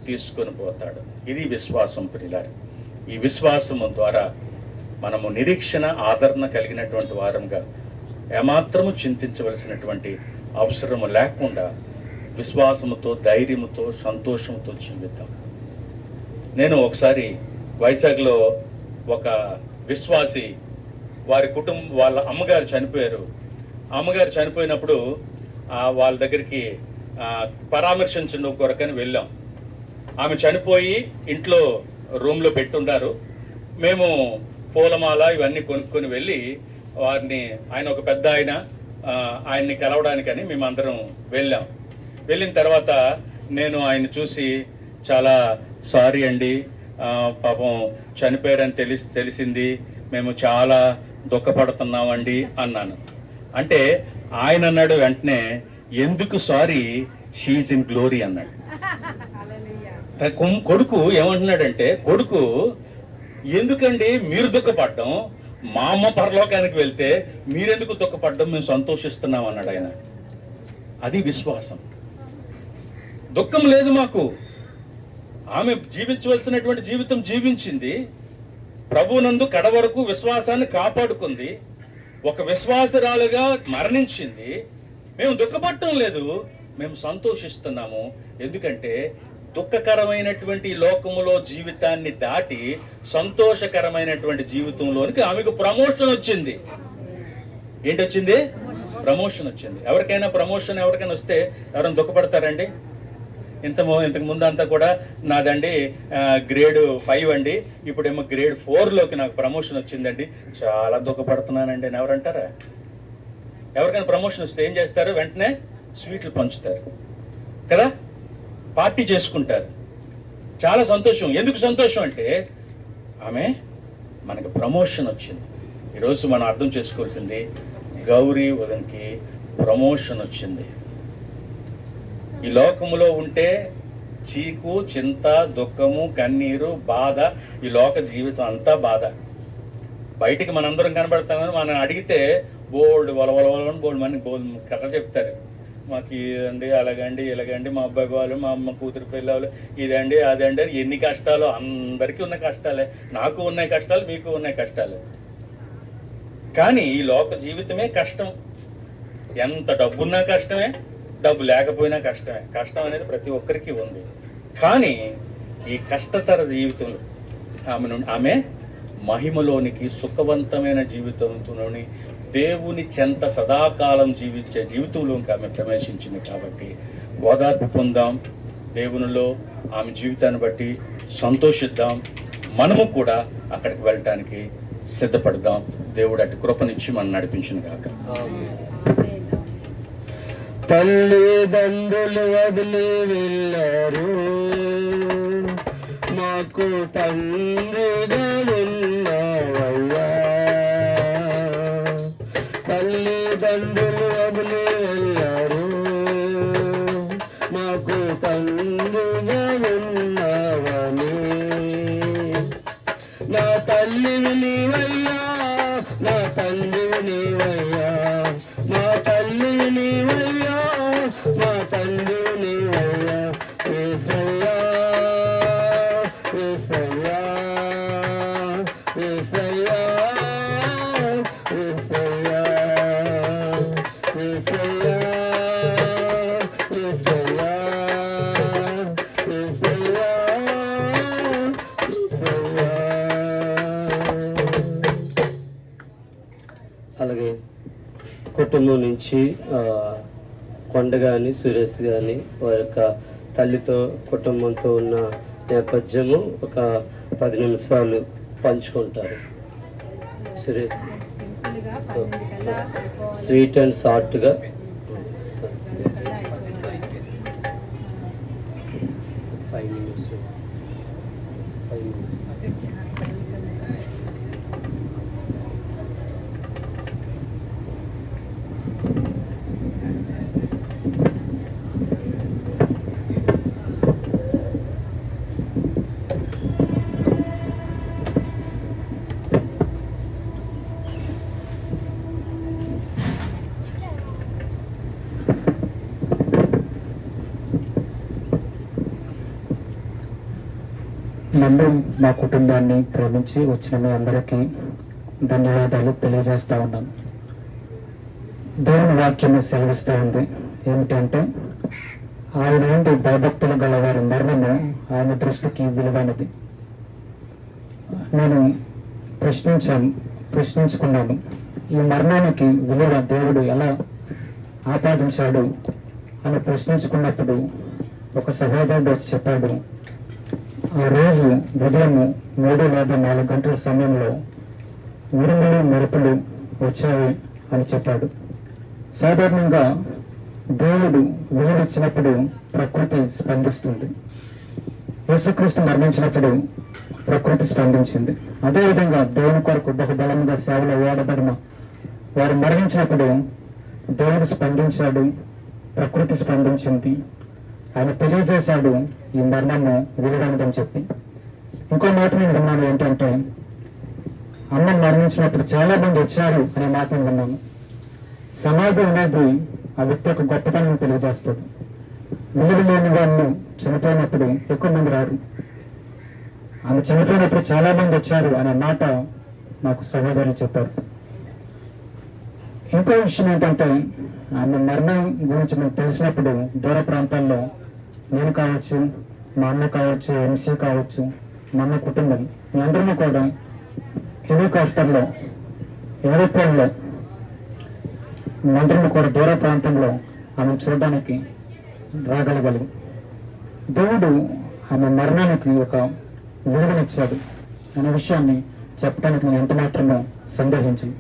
తీసుకొని పోతాడు. ఇది విశ్వాసం ప్రియులారా. ఈ విశ్వాసము ద్వారా మనము నిరీక్షణ, ఆదరణ కలిగినటువంటి వారంగా ఏమాత్రము చింతించవలసినటువంటి అవసరము లేకుండా విశ్వాసముతో, ధైర్యముతో, సంతోషంతో జీవిద్దాం. నేను ఒకసారి వైజాగ్లో ఒక విశ్వాసి, వారి కుటుంబం, వాళ్ళ అమ్మగారు చనిపోయారు. అమ్మగారు చనిపోయినప్పుడు వాళ్ళ దగ్గరికి పరామర్శించడం కొరకని వెళ్ళాం. ఆమె చనిపోయి ఇంట్లో రూమ్లో పెట్టున్నారు. మేము పూలమాల ఇవన్నీ కొనుక్కొని వెళ్ళి వారిని, ఆయన ఒక పెద్ద ఆయన్ని కలవడానికని మేమందరం వెళ్ళాం. వెళ్ళిన తర్వాత నేను ఆయన చూసి, చాలా సారీ అండి, పాపం చనిపోయారని తెలిసింది, మేము చాలా దుఃఖపడుతున్నామండి అన్నాను. అంటే ఆయన అన్నాడు వెంటనే, ఎందుకు సారీ, షీఈస్ ఇన్ గ్లోరీ అన్నాడు. కొడుకు ఏమంటున్నాడంటే, కొడుకు ఎందుకండి మీరు దుఃఖపడ్డం, మా అమ్మ పరలోకానికి వెళ్తే మీరెందుకు దుఃఖపడ్డం, మేము సంతోషిస్తున్నాం అన్నాడు ఆయన. అది విశ్వాసం. దుఃఖం లేదు మాకు. ఆమె జీవించవలసినటువంటి జీవితం జీవించింది, ప్రభువునందు కడవరకు విశ్వాసాన్ని కాపాడుకుంది, ఒక విశ్వాసరాలుగా మరణించింది. మేము దుఃఖపడటం లేదు, మేము సంతోషిస్తున్నాము. ఎందుకంటే దుఃఖకరమైనటువంటి లోకములో జీవితాన్ని దాటి సంతోషకరమైనటువంటి జీవితంలోనికి ఆమెకు ప్రమోషన్ వచ్చింది. ఏంటొచ్చింది? ప్రమోషన్ వచ్చింది. ఎవరికైనా ప్రమోషన్ ఎవరికైనా వస్తే ఎవరైనా దుఃఖపడతారండి? ఇంతకు ముందు అంతా కూడా నాదండి గ్రేడ్ 5 అండి, ఇప్పుడేమో గ్రేడ్ 4లోకి నాకు ప్రమోషన్ వచ్చిందండి, చాలా దుఃఖపడుతున్నానండి అని ఎవరంటారా? ఎవరికైనా ప్రమోషన్ వస్తే ఏం చేస్తారు? వెంటనే స్వీట్లు పంచుతారు కదా, పార్టీ చేసుకుంటారు, చాలా సంతోషం. ఎందుకు సంతోషం అంటే ఆమె మనకు ప్రమోషన్ వచ్చింది. ఈరోజు మనం అర్థం చేసుకోవాల్సింది, గౌరీ వదన్కి ప్రమోషన్ వచ్చింది. ఈ లోకములో ఉంటే చీకు, చింత, దుఃఖము, కన్నీరు, బాధ, ఈ లోక జీవితం అంతా బాధ. బయటికి మనందరం కనబడతామని మనం అడిగితే బోల్డ్ వలవలవలని బోల్డ్ కథ చెప్తారు. మాకు ఇదండి, అలాగండి, ఇలాగండి, మా అబ్బాయి వాళ్ళు, మా అమ్మ కూతురు పిల్లలు, ఇదండి అదండి, ఎన్ని కష్టాలు. అందరికీ ఉన్న కష్టాలే, నాకు ఉన్నాయి కష్టాలు, మీకు ఉన్నాయి కష్టాలు. కానీ ఈ లోక జీవితమే కష్టం. ఎంత డబ్బున్నా కష్టమే, డబ్బు లేకపోయినా కష్టమే. కష్టం అనేది ప్రతి ఒక్కరికి ఉంది. కానీ ఈ కష్టతర జీవితంలో ఆమె మహిమలోనికి, సుఖవంతమైన జీవితంలోని, దేవుని చెంత సదాకాలం జీవించే జీవితంలోకి ఆమె ప్రవేశించింది. కాబట్టి ఓదార్పు పొందాం, దేవునిలో ఆమె జీవితాన్ని బట్టి సంతోషిద్దాం. మనము కూడా అక్కడికి వెళ్ళటానికి సిద్ధపడదాం. దేవుడు అటు కృపనిచ్చి మనం నడిపించును గాక. తల్లిదండ్రులు వదిలి వెళ్ళారు, మాకు తండ్రిగా ఉన్నావయ్యా. తల్లిదండ్రులు వదిలి వెళ్ళారు, మాకు తండ్రిగా ఉన్నావని. నా తల్లిని నీవయ్యా, నా తండ్రిని నీవయ్యా, నా తల్లిని నీవయ్యా, నా తండ్రిని నీవయ్యా. యేసయ్యా, యేసయ్యా, యేసయ్యా, యేసయ్యా, యేసయ్యా, యేసయ్యా, యేసయ్యా, యేసయ్యా. అలాగే కుటుంబం నుంచి కొండ కానీ సురేష్ కానీ వారి యొక్క తల్లితో కుటుంబంతో ఉన్న నేపథ్యము ఒక 10 నిమిషాలు పంచుకుంటారు. సురేష్ స్వీట్ అండ్ షార్ట్గా 5 minutes. నన్ను మా కుటుంబాన్ని ప్రేమించి వచ్చిన మీ అందరికీ ధన్యవాదాలు తెలియజేస్తా ఉన్నాను. దేవుని వాక్యం సెలవిస్తూ ఉంది ఏమిటంటే, ఆయన ముందు భయభక్తులు గల వారి మరణము ఆయన దృష్టికి విలువైనది. నేను ప్రశ్నించుకున్నాను, ఈ మరణానికి విలువ దేవుడు ఎలా ఆపాదించాడు అని ప్రశ్నించుకున్నప్పుడు ఒక సహోదరుడు వచ్చి చెప్పాడు, ఆ రోజు ఉదయం 3 లేదా 4 గంటల సమయంలో ఉరుములు మెరుపులు వచ్చాయి అని చెప్పాడు. సాధారణంగా దేవుడు వెలుడిచ్చినప్పుడు ప్రకృతి స్పందిస్తుంది. యేసుక్రీస్తు మరణించినప్పుడు ప్రకృతి స్పందించింది. అదేవిధంగా దేవుని కొరకు బహుబలంగా సేవలో వాడబడిన వారు మరణించినప్పుడు దేవుడు స్పందించాడు, ప్రకృతి స్పందించింది. ఆయన తెలియజేశాడు ఈ మరణము విలువైనదని చెప్పి. ఇంకో మాట నేను విన్నాను ఏంటంటే, అమ్మ మరణించినప్పుడు చాలా మంది వచ్చారు అనే మాట నేను విన్నాను. సమాధి అనేది ఆ వ్యక్తి యొక్క గొప్పతనం తెలియజేస్తుంది. విలువ లేని వాళ్ళు చనిపోయినప్పుడు ఎక్కువ మంది రారు. ఆమె చనిపోయినప్పుడు చాలా మంది వచ్చారు అనే మాట నాకు సహోదరులు చెప్పారు. ఇంకో విషయం ఏంటంటే, ఆమె మరణం గురించి మనకు తెలిసినప్పుడు దూర ప్రాంతాల్లో నేను కావచ్చు, మా అన్న కావచ్చు, ఎంసీ కావచ్చు, మా అన్న కుటుంబం మేమందరము కూడా హెలికాప్టర్లో ఏరోప్లేన్లో మేమందరము కూడా దూర ప్రాంతంలో ఆమెను చూడడానికి రాగలగలం. దేవుడు ఆమె మరణానికి ఒక విలువనిచ్చాడు అనే విషయాన్ని చెప్పడానికి నేను ఎంత మాత్రమో సందేహించను.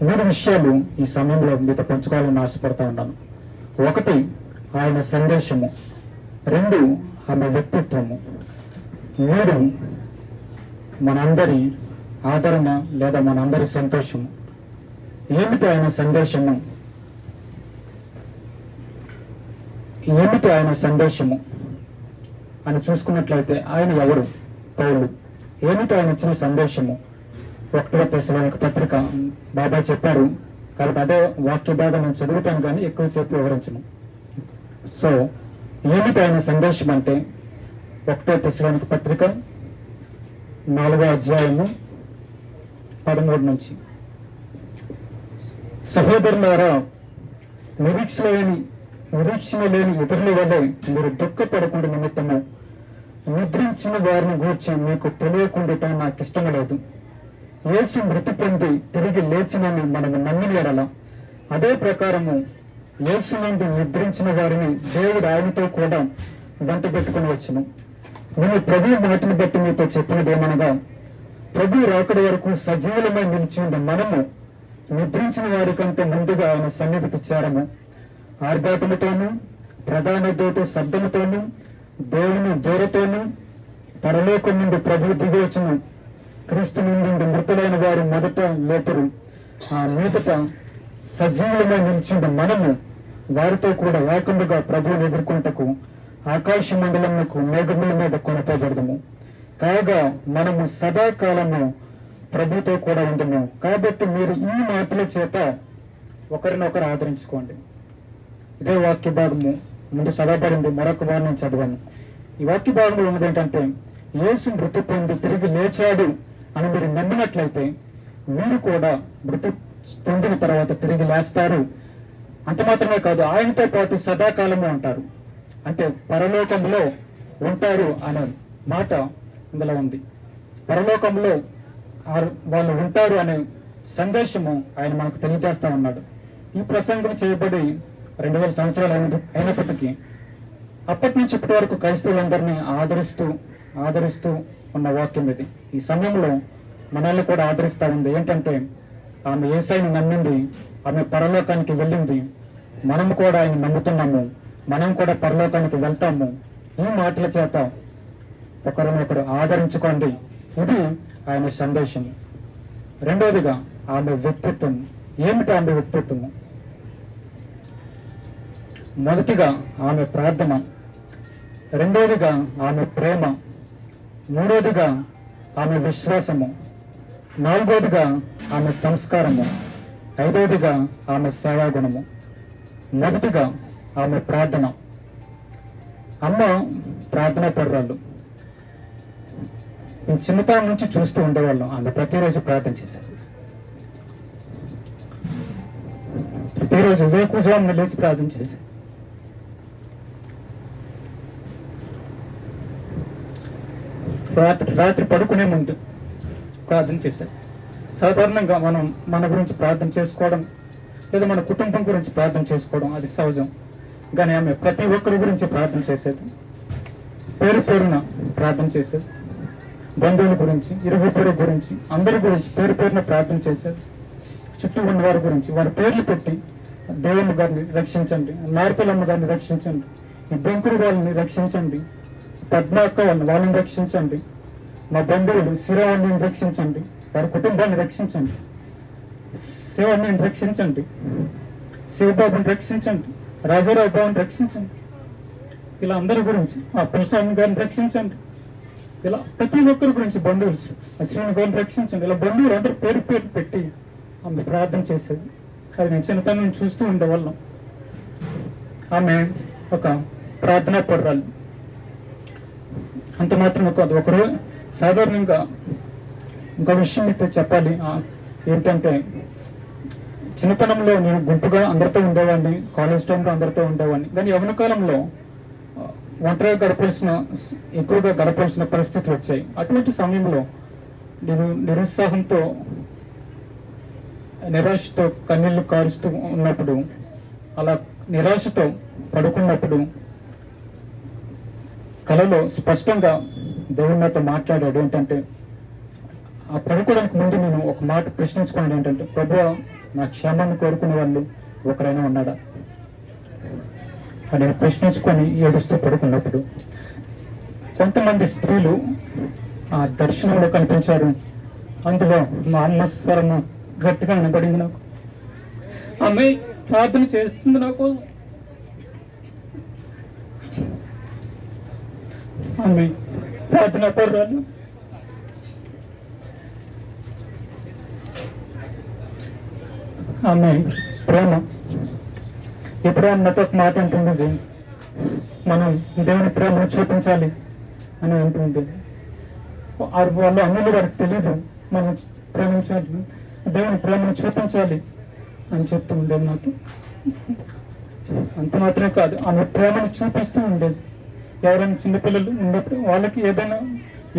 3 విషయాలు ఈ సమయంలో మీతో పంచుకోవాలని ఆశపడతా ఉన్నాను. 1, ఆయన సందేశము. 2, ఆమె వ్యక్తిత్వము. 3, మనందరి ఆదరణ లేదా మనందరి సంతోషము. ఏమిటి ఆయన సందేశము? ఏమిటి ఆయన సందేశము అని చూసుకున్నట్లయితే, ఆయన ఎవరు? పౌలు. ఏమిటి ఆయన ఇచ్చిన సందేశము? 1 తెస్సలోనిక పత్రిక బాబా చెప్పారు కాబట్టి అదే వాక్య భాగం నేను చదువుతాను కానీ ఎక్కువసేపు వివరించను. సో ఏమిటి ఆయన సందేశం అంటే, 1 తెస్సలోనిక పత్రిక 4వ అధ్యాయము 13 నుంచి, సహోదరులారా, నిరీక్షణ లేని ఇతరుల వల్ల మీరు దుఃఖపడకుండా నిమిత్తము నిద్రించిన వారిని గూర్చి మీకు తెలియకుండా నాకు ఇష్టం లేదు. యేసు మృతి పొంది తిరిగి లేచినని మనము నమ్మిన ఎడల, అదే ప్రకారము యేసు నందు నిద్రించిన వారిని దేవుడు ఆయనతో కూడా వెంట పెట్టుకుని వచ్చును. నేను ప్రభు మాటను బట్టి మీతో చెప్పినది ఏమనగా, ప్రభు రాకడి వరకు సజీవులమై నిలిచి ఉండే మనము నిద్రించిన వారి కంటే ముందుగా ఆయన సన్నిధికి చేరము. ఆర్భాటముతోనూ ప్రధాన దూత శబ్దముతోనూ దేవుని దూరతోనూ పరలోకం నుండి ప్రభు దిగి వచ్చును. క్రీస్తు నుండి మృతులైన వారు మొదట లేతురు. ఆ మీదట సజీవులమై నిలిచిండు మనము వారితో కూడా ఏకంగా ప్రభువుని ఎదుర్కొంటకు ఆకాశ మండలమునకు మేఘముల మీద కొనపబడదము. కాగా మనము సదాకాలము ప్రభుతో కూడా ఉందము. కాబట్టి మీరు ఈ మాటల చేత ఒకరినొకరు ఆదరించుకోండి. ఇదే వాక్య భాగము ముందు చదవబడింది, మరొక వారు నేను చదివాను. ఈ వాక్య భాగంలో ఉన్నది ఏంటంటే, యేసు మృతి పొంది తిరిగి లేచాడు అని మీరు నమ్మినట్లయితే మీరు కూడా మృతి పొందిన తర్వాత తిరిగి లేస్తారు. అంత మాత్రమే కాదు, ఆయనతో పాటు సదాకాలము ఉంటారు. అంటే పరలోకంలో ఉంటారు అనే మాట ఇందులో ఉంది. పరలోకంలో వాళ్ళు ఉంటారు అనే సందేశము ఆయన మనకు తెలియజేస్తా ఉన్నాడు. ఈ ప్రసంగం చేయబడి 2000 సంవత్సరాలు అయినప్పటికీ అప్పటి నుంచి ఇప్పటి వరకు క్రైస్తవులందరినీ ఆదరిస్తూ ఉన్న వాక్యం ఇది. ఈ సమయంలో మనల్ని కూడా ఆదరిస్తా ఉంది. ఏంటంటే, ఆమె యేసయ్యని నమ్మింది, ఆమె పరలోకానికి వెళ్ళింది, మనము కూడా ఆయన నమ్ముతున్నాము, మనం కూడా పరలోకానికి వెళ్తాము. ఈ మాటల చేత ఒకరినొకరు ఆదరించుకోండి. ఇది ఆయన సందేశం. రెండోదిగా ఆమె వ్యక్తిత్వం. ఏమిటి ఆమె వ్యక్తిత్వము? మొదటిగా ఆమె ప్రార్థన, రెండోదిగా ఆమె ప్రేమ, మూడోదిగా ఆమె విశ్వాసము, నాలుగోదిగా ఆమె సంస్కారము, ఐదోదిగా ఆమె సేవాగుణము. మొదటిగా ఆమె ప్రార్థన. అమ్మ ప్రార్థన పర్రాళ్ళు. మేము చిన్నతనం నుంచి చూస్తూ ఉండేవాళ్ళం. ఆమె ప్రతిరోజు ప్రార్థన చేశారు. ప్రతిరోజు వేకువజామున లేచి ప్రార్థన చేశారు. రాత్రి పడుకునే ముందు ప్రార్థన చేశారు. సాధారణంగా మనం మన గురించి ప్రార్థన చేసుకోవడం, లేదా మన కుటుంబం గురించి ప్రార్థన చేసుకోవడం అది సహజం. కానీ ఆమె ప్రతి ఒక్కరి గురించి ప్రార్థన చేసేది. పేరున ప్రార్థన చేసేది. బంధువుల గురించి, ఇరుగు పొరుగు గురించి, అందరి గురించి పేరున ప్రార్థన చేసేది. చుట్టూ ఉన్న వారి గురించి వారి పేర్లు పెట్టి, దేవమ్మ గారిని రక్షించండి, నార్తలమ్మ గారిని రక్షించండి, ఈ బొంకురు వాళ్ళని రక్షించండి, పద్మాక్క వాళ్ళని రక్షించండి, మా బంధువులు శిరాన్ని రక్షించండి, వారి కుటుంబాన్ని రక్షించండి, శివాన్ని రక్షించండి, శివబాబుని రక్షించండి, రాజారావు బాబుని రక్షించండి, ఇలా అందరి గురించి, ఆ పులస్వామి గారిని రక్షించండి, ఇలా ప్రతి ఒక్కరి గురించి బంధువులు శ్రీని గారిని రక్షించండి, ఇలా బంధువులు అందరూ పేరు పెట్టి ఆమె ప్రార్థన చేసేది. అది నేను చిన్నతనం చూస్తూ ఉండేవాళ్ళం. ఆమె ఒక ప్రార్థనా పర్రాలు. అంత మాత్రమే కాదు, ఒకరు సాధారణంగా ఇంకో విషయం మీతో చెప్పాలి. ఏంటంటే, చిన్నతనంలో నేను గుంపుగా అందరితో ఉండేవాడిని, కాలేజ్ టైంలో అందరితో ఉండేవాడిని. కానీ యవ్వన కాలంలో ఒంటరిగా ఎక్కువగా గడపాల్సిన పరిస్థితులు వచ్చాయి. అటువంటి సమయంలో నేను నిరుత్సాహంతో, నిరాశతో కన్నీళ్లు కారుస్తూ ఉన్నప్పుడు, అలా నిరాశతో పడుకున్నప్పుడు కలలో స్పష్టంగా దేవుని నాతో మాట్లాడాడు. ఏంటంటే, ఆ పడుకోవడానికి ముందు నేను ఒక మాట ప్రశ్నించుకున్నాను. ఏంటంటే, ప్రభువా, నా క్షేమాన్ని కోరుకునే వాళ్ళు ఒకరైనా ఉన్నాడా అని ప్రశ్నించుకొని ఏడుస్తూ పడుకున్నప్పుడు కొంతమంది స్త్రీలు ఆ దర్శనంలో కనిపించారు. అందులో మా అమ్మ స్వరము గట్టిగా వినబడింది. నాకు ఆమె ప్రార్థన చేస్తుంది నా కోసం. ఆమె ప్రార్థన పర్రాలు. ఆమె ప్రేమ. ఇప్పుడు నాతో ఒక మాట అంటుంది, మనం దేవుని ప్రేమను చూపించాలి అని అంటుంది. వాళ్ళు అన్నులు వారికి తెలీదు మనం ప్రేమించాలి, దేవుని ప్రేమను చూపించాలి అని చెప్తూ ఉండేది నాతో. అంత మాత్రమే కాదు, ఆమె ప్రేమను చూపిస్తూ ఉండేది. ఎవరైనా చిన్నపిల్లలు ఉన్నప్పుడు వాళ్ళకి ఏదైనా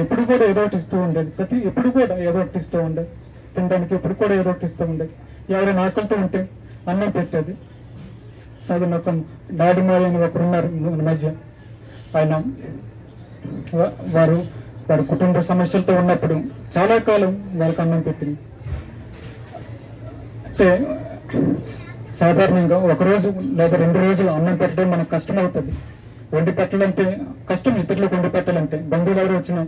ఎప్పుడు కూడా ఏదో ఒకటి ఇస్తూ ఉండేది. ఎప్పుడు కూడా ఏదో ఒకటి ఇస్తూ ఉండేది. తినడానికి ఎప్పుడు కూడా ఏదో ఒకటి ఇస్తూ ఉండేది. ఎవరైనా ఆకలితో ఉంటే అన్నం పెట్టేది. సగం ఒక డాడీ మాయ అని ఒకరు ఉన్నారు మన మధ్య. ఆయన వారు వారి కుటుంబ సమస్యలతో ఉన్నప్పుడు చాలా కాలం వారికి అన్నం పెట్టింది. అంటే సాధారణంగా ఒక రోజు లేదా 2 రోజులు అన్నం పెట్టడం మనకు కష్టం అవుతుంది. వండి పెట్టాలంటే కష్టం, ఇతరులకు వండి పెట్టాలంటే. బంధువులు ఎవరు వచ్చిన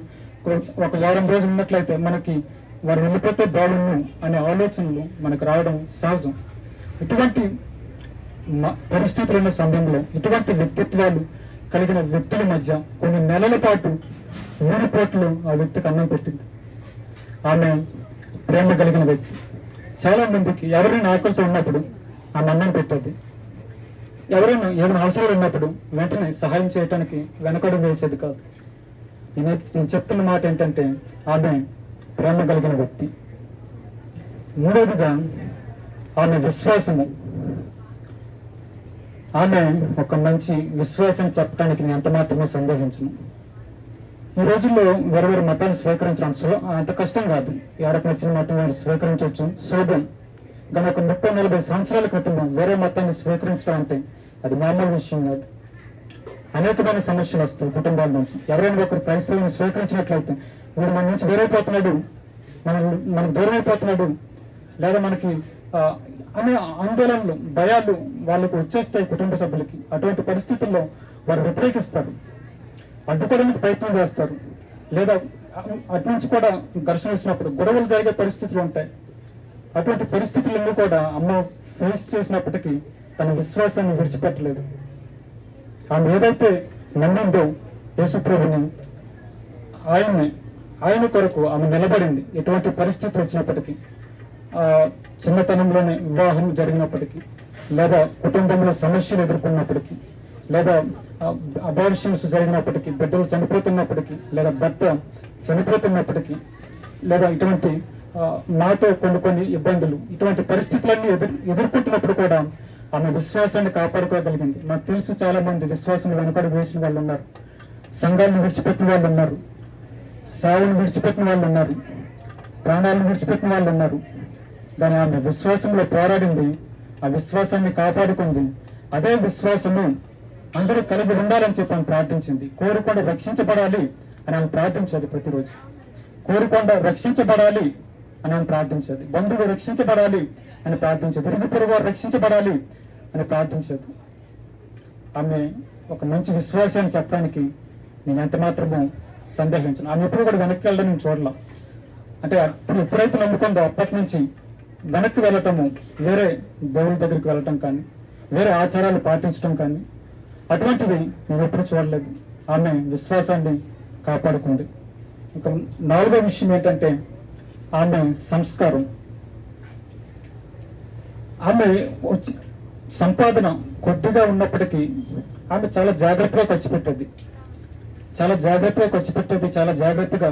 ఒక వారం రోజులు ఉన్నట్లయితే మనకి వారు వెళ్ళిపోతే బాగుండు అనే ఆలోచనలు మనకు రావడం సహజం. ఇటువంటి పరిస్థితులు ఉన్న సమయంలో ఇటువంటి వ్యక్తిత్వాలు కలిగిన వ్యక్తుల మధ్య కొన్ని నెలల పాటు 3 పూటలు ఆ వ్యక్తికి అన్నం పెట్టింది. ఆమె ప్రేమ కలిగిన వ్యక్తి. చాలా మందికి ఎవరైనా ఆకలితో ఉన్నప్పుడు ఆమె అన్నం పెట్టేది. ఎవరైనా ఏదైనా అవసరాలు ఉన్నప్పుడు వెంటనే సహాయం చేయడానికి వెనకడు వేసేది కాదు. నేను చెప్తున్న మాట ఏంటంటే ఆమె ప్రేమ కలిగిన వ్యక్తి. మూడవదిగా ఆమె విశ్వాసము. ఆమె ఒక మంచి విశ్వాసం చెప్పడానికి నేను ఎంత మాత్రమే సందేహించను. ఈ రోజుల్లో వేరు మతాన్ని స్వీకరించడం అంత కష్టం కాదు. ఎవరికి నచ్చిన మతం వారు స్వీకరించవచ్చు, సులభం. కానీ ఒక 30-40 సంవత్సరాల క్రితం వేరే మతాన్ని స్వీకరించడం అంటే అది మామూలు విషయం కాదు. అనేకమైన సమస్యలు వస్తాయి కుటుంబాల నుంచి. ఎవరైనా ఒకరు క్రైస్తవులను స్వీకరించినట్లయితే వీడు మన నుంచి వేరైపోతున్నాడు, మనకు దూరం అయిపోతున్నాడు, లేదా మనకి అనే ఆందోళనలు, భయాలు వాళ్ళకు వచ్చేస్తాయి కుటుంబ సభ్యులకి. అటువంటి పరిస్థితుల్లో వారు వ్యతిరేకిస్తారు, అడ్డుకోవడానికి ప్రయత్నం చేస్తారు, లేదా అటు నుంచి కూడా ఘర్షణ వచ్చినప్పుడు గొడవలు జరిగే పరిస్థితులు ఉంటాయి. అటువంటి పరిస్థితులన్నీ కూడా అమ్మ ఫేస్ చేసినప్పటికీ తన విశ్వాసాన్ని విడిచిపెట్టలేదు. ఆమె ఏదైతే నమ్మిందో యేసుప్రభుని, ఆయన కొరకు ఆమె నిలబడింది. ఎటువంటి పరిస్థితులు వచ్చినప్పటికీ, చిన్నతనంలోనే వివాహం జరిగినప్పటికీ, లేదా కుటుంబంలో సమస్యలు ఎదుర్కొన్నప్పటికీ, లేదా అబార్షన్స్ జరిగినప్పటికీ, బిడ్డలు చనిపోతున్నప్పటికీ, లేదా భర్త చనిపోతున్నప్పటికీ, లేదా ఇటువంటి నాతో కొన్ని ఇబ్బందులు, ఇటువంటి పరిస్థితులన్నీ ఎదుర్కొంటున్నప్పుడు కూడా ఆమె విశ్వాసాన్ని కాపాడుకోగలిగింది. నాకు తెలుసు చాలా మంది విశ్వాసం వెనుకడు వేసిన వాళ్ళు ఉన్నారు, సంఘాలను విడిచిపెట్టిన వాళ్ళు ఉన్నారు, సేవను విడిచిపెట్టిన వాళ్ళు ఉన్నారు, ప్రాణాలను విడిచిపెట్టిన వాళ్ళు ఉన్నారు. కానీ ఆమె విశ్వాసంలో పోరాడింది, ఆ విశ్వాసాన్ని కాపాడుకుంది. అదే విశ్వాసము అందరూ కలిగి ఉండాలని చెప్పి ఆమె ప్రార్థించింది. కోరుకొండ రక్షించబడాలి అని ఆమె ప్రార్థించేది. ప్రతిరోజు కోరుకొండ రక్షించబడాలి అని ఆమె ప్రార్థించేది. బంధువులు రక్షించబడాలి అని ప్రార్థించేది. ఇరుగు పొరుగు వారు రక్షించబడాలి అని ప్రార్థించేది. ఆమె ఒక మంచి విశ్వాసాన్ని చెప్పడానికి నేను ఎంత మాత్రమూ సందేహించను. ఆమె ఎప్పుడు కూడా వెనక్కి వెళ్ళడం నేను చూడలా. అంటే ఎప్పుడైతే నమ్ముకుందో అప్పటి నుంచి వెనక్కి వెళ్ళటము, వేరే దేవుడి దగ్గరికి వెళ్ళటం కానీ, వేరే ఆచారాలు పాటించడం కానీ, అటువంటివి నేను ఎప్పుడు చూడలేదు. ఆమె విశ్వాసాన్ని కాపాడుకుంది. ఇంకా 4వ విషయం ఏంటంటే ఆమె సంస్కారం. ఆమె సంపాదన కొద్దిగా ఉన్నప్పటికీ ఆమె చాలా జాగ్రత్తగా ఖర్చు పెట్టేది. చాలా జాగ్రత్తగా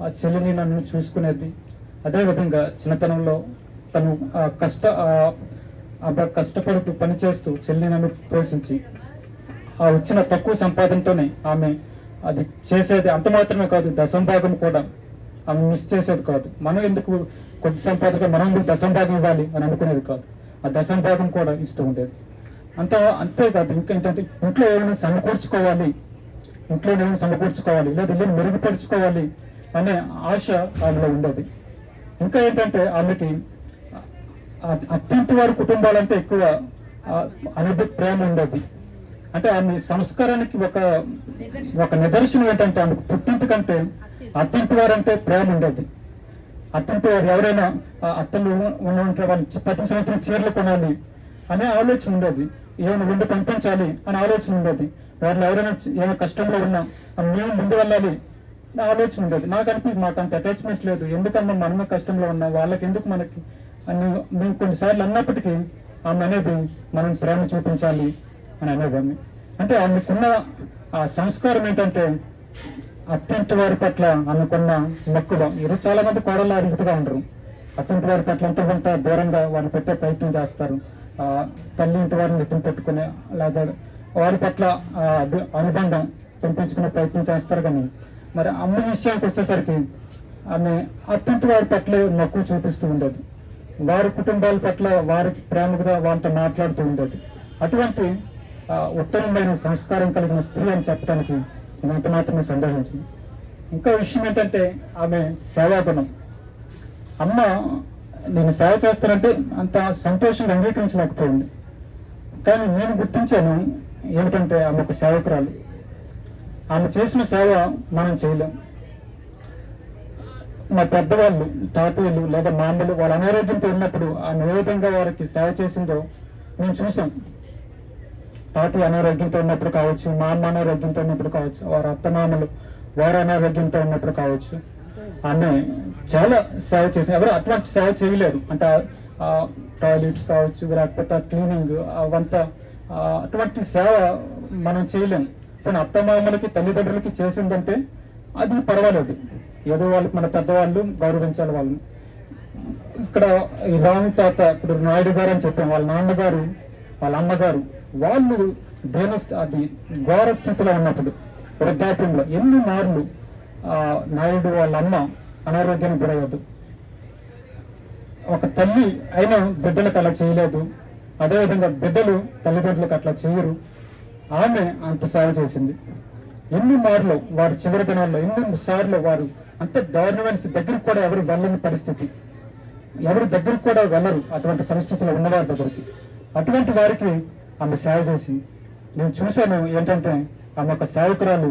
ఆ చెల్లిని నన్ను చూసుకునేది. అదేవిధంగా చిన్నతనంలో తను కష్టపడుతూ పనిచేస్తూ చెల్లి నన్ను పోషించి ఆ వచ్చిన తక్కువ సంపాదనతోనే ఆమె అది చేసేది. అంత మాత్రమే కాదు, దశంభాగం కూడా ఆమె మిస్ చేసేది కాదు. మనం ఎందుకు కొద్ది సంపాదన మనం దశంభాగం ఇవ్వాలి అని అనుకునేది కాదు. ఆ దశంభాగం కూడా ఇస్తూ ఉండేది. అంతేకాదు, ఇంకేంటంటే ఇంట్లో ఏమైనా సమకూర్చుకోవాలి, లేదా ఇల్లుని మెరుగుపరుచుకోవాలి అనే ఆశ ఆమెలో ఉండేది. ఇంకా ఏంటంటే ఆమెకి అత్యంత వారి కుటుంబాలంటే ఎక్కువ ప్రేమ ఉండేది. అంటే ఆమె సంస్కారానికి ఒక నిదర్శనం ఏంటంటే ఆమెకు పుట్టింటి కంటే అత్యంత వారంటే ప్రేమ ఉండేది. అత్యంత వారు ఎవరైనా అత్తలు ఉంటే వాళ్ళు ప్రతి సంవత్సరం చీరలు కొనాలి అనే ఆలోచన ఉండేది. ఏమైనా వండి పంపించాలి అనే ఆలోచన ఉండేది. వాళ్ళు ఎవరైనా ఏమైనా కష్టంలో ఉన్నా మేము ముందు వెళ్ళాలి అనే ఆలోచన ఉండేది. మాకు అంత అటాచ్మెంట్ లేదు. ఎందుకన్నా మనమే కష్టంలో ఉన్నా వాళ్ళకి ఎందుకు మనకి అని మేము కొన్నిసార్లు అన్నప్పటికీ ఆమె అనేది మనం ప్రేమ చూపించాలి అని అనేదాన్ని. అంటే ఆమెకున్న ఆ సంస్కారం ఏంటంటే అత్యంత వారి పట్ల ఆమెకున్న మక్కువ. ఈరోజు చాలా మంది కోడళ్ళు అరుగుతుగా ఉండరు. అత్యంత వారి పట్ల కొంత దూరంగా వారిని పెట్టే ప్రయత్నం చేస్తారు. తల్లి ఇంటి వారిని ఎత్తున పెట్టుకునే, లేదా వారి పట్ల అనుబంధం పెంపించుకునే ప్రయత్నం చేస్తారు. కానీ మరి అమ్మ విషయానికి వచ్చేసరికి ఆమె అత్యంత వారి పట్ల మక్కువ చూపిస్తూ ఉండేది. వారి కుటుంబాల పట్ల వారికి ప్రేమగా వాళ్ళతో మాట్లాడుతూ ఉండేది. అటువంటి ఉత్తమమైన సంస్కారం కలిగిన స్త్రీ అని చెప్పడానికి నేను అంత మాత్రమే సందేహించింది. ఇంకో విషయం ఏంటంటే ఆమె సేవాగుణం. అమ్మ నేను సేవ చేస్తానంటే అంత సంతోషంగా అంగీకరించలేకపోయింది. కానీ నేను గుర్తించాను ఏమిటంటే ఆమె ఒక సేవకురాలు. ఆమె చేసిన సేవ మనం చేయలేం. మా పెద్దవాళ్ళు, తాతయ్యలు లేదా మా అమ్మలు వాళ్ళ అనారోగ్యంతో ఉన్నప్పుడు ఆమె ఏ విధంగా వారికి సేవ చేసిందో మేము చూసాం. తాతయ్య అనారోగ్యంతో ఉన్నప్పుడు కావచ్చు, మా అమ్మ అనారోగ్యంతో ఉన్నప్పుడు కావచ్చు, వారి అత్తమామలు వారి అనారోగ్యంతో ఉన్నప్పుడు కావచ్చు, ఆమె చాలా సేవ చేసింది. ఎవరు అటువంటి సేవ చేయలేరు. అంటే టాయిలెట్స్ కావచ్చు, లేకపోతే క్లీనింగ్ అవంతా అటువంటి సేవ మనం చేయలేము. కానీ అత్తమామలకి తల్లిదండ్రులకి చేసిందంటే అది పర్వాలేదు, ఏదో వాళ్ళకి మన పెద్దవాళ్ళు గౌరవించాలి వాళ్ళని. ఇక్కడ ఈ రాము తాత, ఇప్పుడు నాయుడు గారు అని చెప్పాం, వాళ్ళ నాన్నగారు వాళ్ళ అమ్మగారు వాళ్ళు అది ఘోర స్థితిలో ఉన్నప్పుడు వృద్ధాప్యంలో ఎన్ని మార్లు నాయుడు వాళ్ళ అమ్మ అనారోగ్యానికి గురయ్యదు. ఒక తల్లి అయినా బిడ్డలకు అలా చేయలేదు, అదేవిధంగా బిడ్డలు తల్లిదండ్రులకు అట్లా చేయరు. ఆమె అంత సేవ చేసింది. ఎన్ని మార్లు వారి చివరి దినాల్లో ఎన్ని సార్లు వారు అంత దారుణమైన దగ్గరికి కూడా ఎవరు వెళ్ళని పరిస్థితి, ఎవరు దగ్గరికి కూడా వెళ్ళరు అటువంటి పరిస్థితుల్లో ఉన్నవారి దగ్గరికి. అటువంటి వారికి ఆమె సేవ చేసింది. నేను చూశాను ఏంటంటే ఆమె ఒక సేవకురాలు.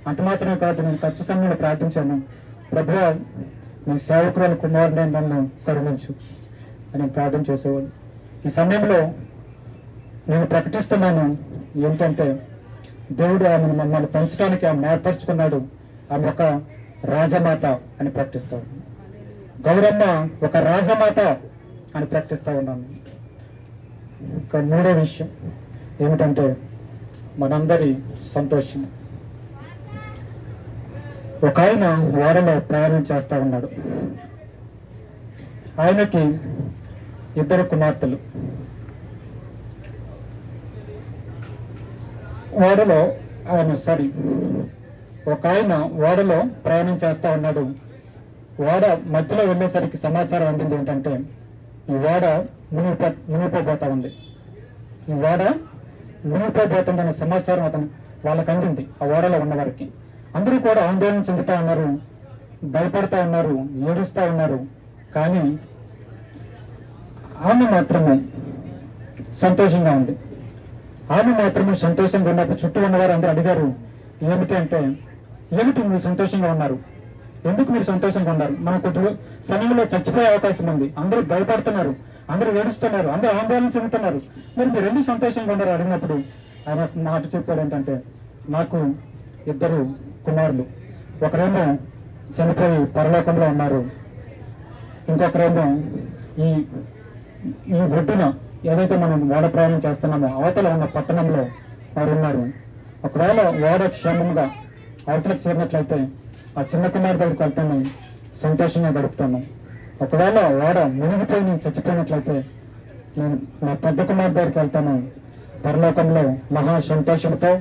అంత మాత్రమే కాదు, నేను కష్ట సమయంలో ప్రార్థించాను, ప్రభువా నీ సేవకురాలు కుమారుడు నన్ను కరుణించు అని ప్రార్థన చేసేవాడు. ఈ సమయంలో నేను ప్రకటిస్తున్నాను ఏంటంటే దేవుడు ఆమెను మమ్మల్ని పెంచడానికి ఆమె ఏర్పరచుకున్నాడు. ఆమె ఒక రాజమాత అని ప్రకటిస్తాడు. గౌరమ్మ ఒక రాజమాత అని ప్రకటిస్తా ఉన్నాను. ఇంకా మూడో విషయం ఏమిటంటే మనందరి సంతోషం. ఒక ఆయన ఓడలో ప్రయాణం చేస్తా ఉన్నాడు. ఆయనకి 2 కుమార్తెలు. ఒక ఆయన ఓడలో ప్రయాణం చేస్తా ఉన్నాడు. ఓడ మధ్యలో వెళ్ళేసరికి సమాచారం అందింది ఏంటంటే ఈ ఓడ మునిగిపోతా ఉంది. ఈ ఓడ మునిగిపోతుందనే సమాచారం వాళ్ళకి అందింది. ఆ ఓడలో ఉన్న వారికి అందరూ కూడా ఆందోళన చెందుతా ఉన్నారు, భయపడతా ఉన్నారు, ఏడుస్తా ఉన్నారు. కానీ ఆమె మాత్రమే సంతోషంగా ఉంది. ఆమె మాత్రమే సంతోషంగా ఉన్నప్పుడు చుట్టూ ఉన్నవారు అందరూ అడిగారు, ఏమిటి అంటే, ఏమిటి మీరు సంతోషంగా ఉన్నారు, ఎందుకు మీరు సంతోషంగా ఉన్నారు? మన కొద్ది సమయంలో చచ్చిపోయే అవకాశం ఉంది, అందరూ భయపడుతున్నారు, అందరూ ఏడుస్తున్నారు, అందరూ ఆందోళన చెందుతున్నారు, మరి మీరు ఎందుకు సంతోషంగా ఉన్నారు అడిగినప్పుడు ఆయన మాట చెప్పాడు ఏంటంటే, నాకు 2 కుమారులు, ఒకరేమో చనిపోయి పరలోకంలో ఉన్నారు, ఇంకొకరేమో ఈ ఒడ్డున ఏదైతే మనం ఓడ ప్రయాణం చేస్తున్నామో అవతల ఉన్న పట్టణంలో వారు ఉన్నారు. ఒకవేళ ఓడ క్షేమంగా అవతలకు చేరినట్లయితే ఆ చిన్న కుమారు దగ్గరికి వెళ్తాను, సంతోషంగా గడుపుతాను. ఒకవేళ ఓడ మునిగిపోయి నేను చచ్చిపోయినట్లయితే నేను నా పెద్ద కుమారు దగ్గరికి వెళ్తాను, పరలోకంలో మహా సంతోషంతో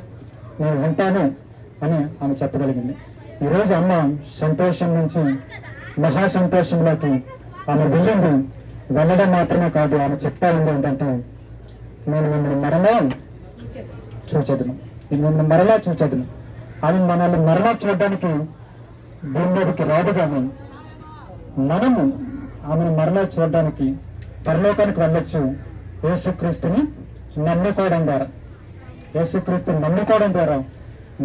నేను ఉంటాను అని ఆమె చెప్పగలిగింది. ఈరోజు అమ్మ సంతోషం నుంచి మహా సంతోషంలోకి ఆమె వెళ్ళడం మాత్రమే కాదు, ఆమె చెప్తా ఉంది ఏంటంటే, నేను మిమ్మల్ని మరలా చూచెదను, నేను మిమ్మల్ని మరలా చూచెదను. ఆమె మనల్ని మరలా చూడడానికి భూమి మీదకి రాదు, కానీ మనము ఆమెను మరలా చూడడానికి పరలోకానికి వెళ్ళొచ్చు. యేసుక్రీస్తుని నమ్ముకోవడం ద్వారా, యేసుక్రీస్తుని నమ్ముకోవడం ద్వారా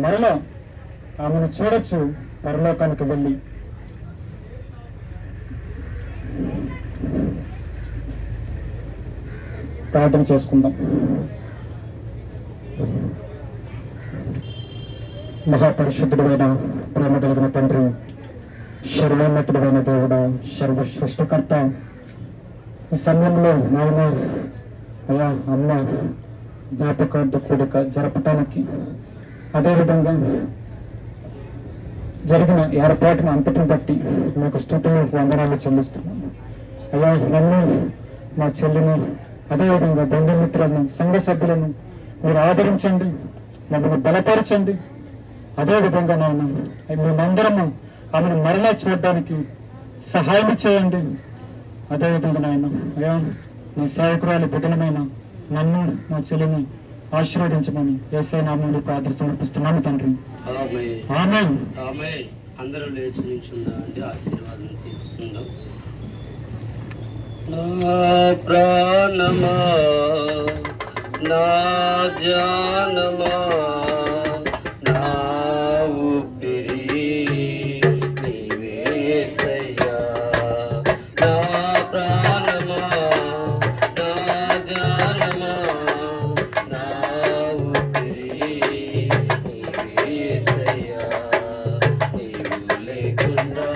మరలా ఆమెను చూడొచ్చు పరలోకానికి వెళ్ళి. ప్రార్థన చేసుకుందాం. మహాపరిశుద్ధుడైన ప్రేమ కలిగిన తండ్రి, సర్వోన్నతుడైన దేవుడా, సర్వ సృష్టికర్త, ఈ సమయంలో నాయన అయ్యా అమ్మ జ్ఞాపకార్థ కూడిక జరపటానికి, అదేవిధంగా జరిగిన ఏర్పాటును అంతటిని బట్టి మీకు స్తుతులు వందనాలు చెల్లిస్తున్నాను. అయ్యా నన్ను, మా చెల్లిని, అదేవిధంగా బంధుమిత్రులను, సంఘ సభ్యులను మీరు ఆదరించండి, మమ్మల్ని బలపరచండి. అదేవిధంగా నాయన మేమందరము ఆమెను మరలా చూడడానికి సహాయం చేయండి. అదేవిధంగా నాయన అయ్యా నీ సేవకురాలు బిడ్డలమైన నన్ను, మా చెల్లిని ఆశీర్వదించమని యేసయ్య నామములో ప్రార్థన సమర్పిస్తున్నాను తండ్రి. ఆమేన్. ఆమేన్. ఆమేన్. అందరూ లేచి నిల్చుందామండి, ఆశీర్వాదం తీసుకుందాం. నా ప్రాణమా, నా జానమా, నా ఊపిరి నీవే యేసయ్యా. నా ప్రాణమా, నా జానమా, నా ఊపిరి నీవే యేసయ్యా. నీవు లేకుండా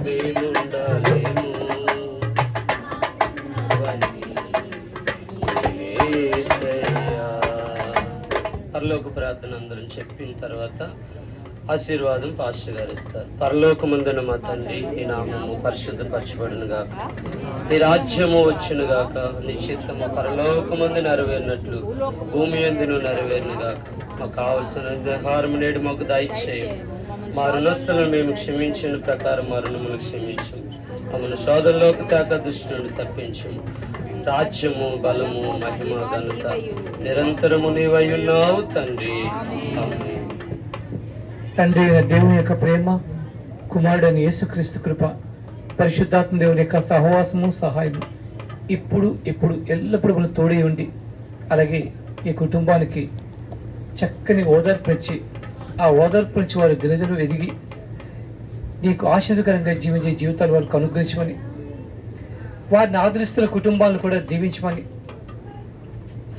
మేముండలేము. పరలోక ప్రార్థన అందరం చెప్పిన తర్వాత ఆశీర్వాదం పాస్టర్ గారు ఇస్తారు. పరలోకమందున మా తండ్రి, నీ నామము పరిశుద్ధపరచబడును గాక, నీ రాజ్యము వచ్చును గాక, నీ చిత్తము పరలోకమందు నెరవేరినట్లు భూమి యందును నెరవేరును గాక. మాకు కావలసిన ఆహారం నేడు మాకు దయచేయం. మా రుణస్థులను మేము క్షమించిన ప్రకారం మా రుణములు క్షమించము. మమ్మల్ని శోధనలోకి తేక దుష్టు నుండి తప్పించము. రాజ్యము, బలము, మహిమ, ఘనత నిరంతరము నీవై ఉన్నావు తండ్రి. ఆమేన్. తండ్రి అయిన దేవుని యొక్క ప్రేమ, కుమారుడైన యేసుక్రీస్తు కృప, పరిశుద్ధాత్మ దేవుని యొక్క సహవాసము, సహాయము ఇప్పుడు ఎల్లప్పుడూ మనకు తోడై ఉండి, అలాగే ఈ కుటుంబానికి చక్కని ఓదార్పునిచ్చి, ఆ ఓదార్పునిచ్చి వారు దినదిన ఎదిగి నీకు ఆశీర్వకరంగా జీవించే జీవితాలు వారికి అనుగ్రహించమని, వారిని ఆదరిస్తున్న కుటుంబాలను కూడా దీవించమని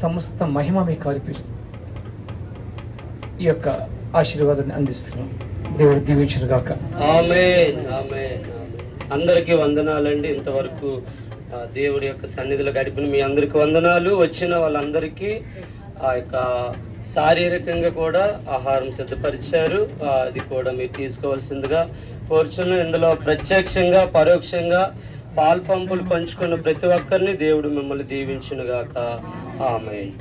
సమస్త మహిమ మీకు అర్పిస్తూ ఈ యొక్క ఆశీర్వాదాన్ని అందిస్తున్నాం. దేవుడు దీవించును గాక. ఆమేన్. ఆమేన్. అందరికీ వందనాలండి. ఇంతవరకు దేవుడి యొక్క సన్నిధిలో గడిపిన మీ అందరికి వందనాలు. వచ్చిన వాళ్ళందరికీ ఆ యొక్క శారీరకంగా కూడా ఆహారం సిద్ధపరిచారు. అది కూడా మీరు తీసుకోవాల్సిందిగా కోరుచున్నాం. ఇందులో ప్రత్యక్షంగా పరోక్షంగా పాల్పంపులు పంచుకున్న ప్రతి ఒక్కరిని దేవుడు మిమ్మల్ని దీవించును గాక. ఆమేన్.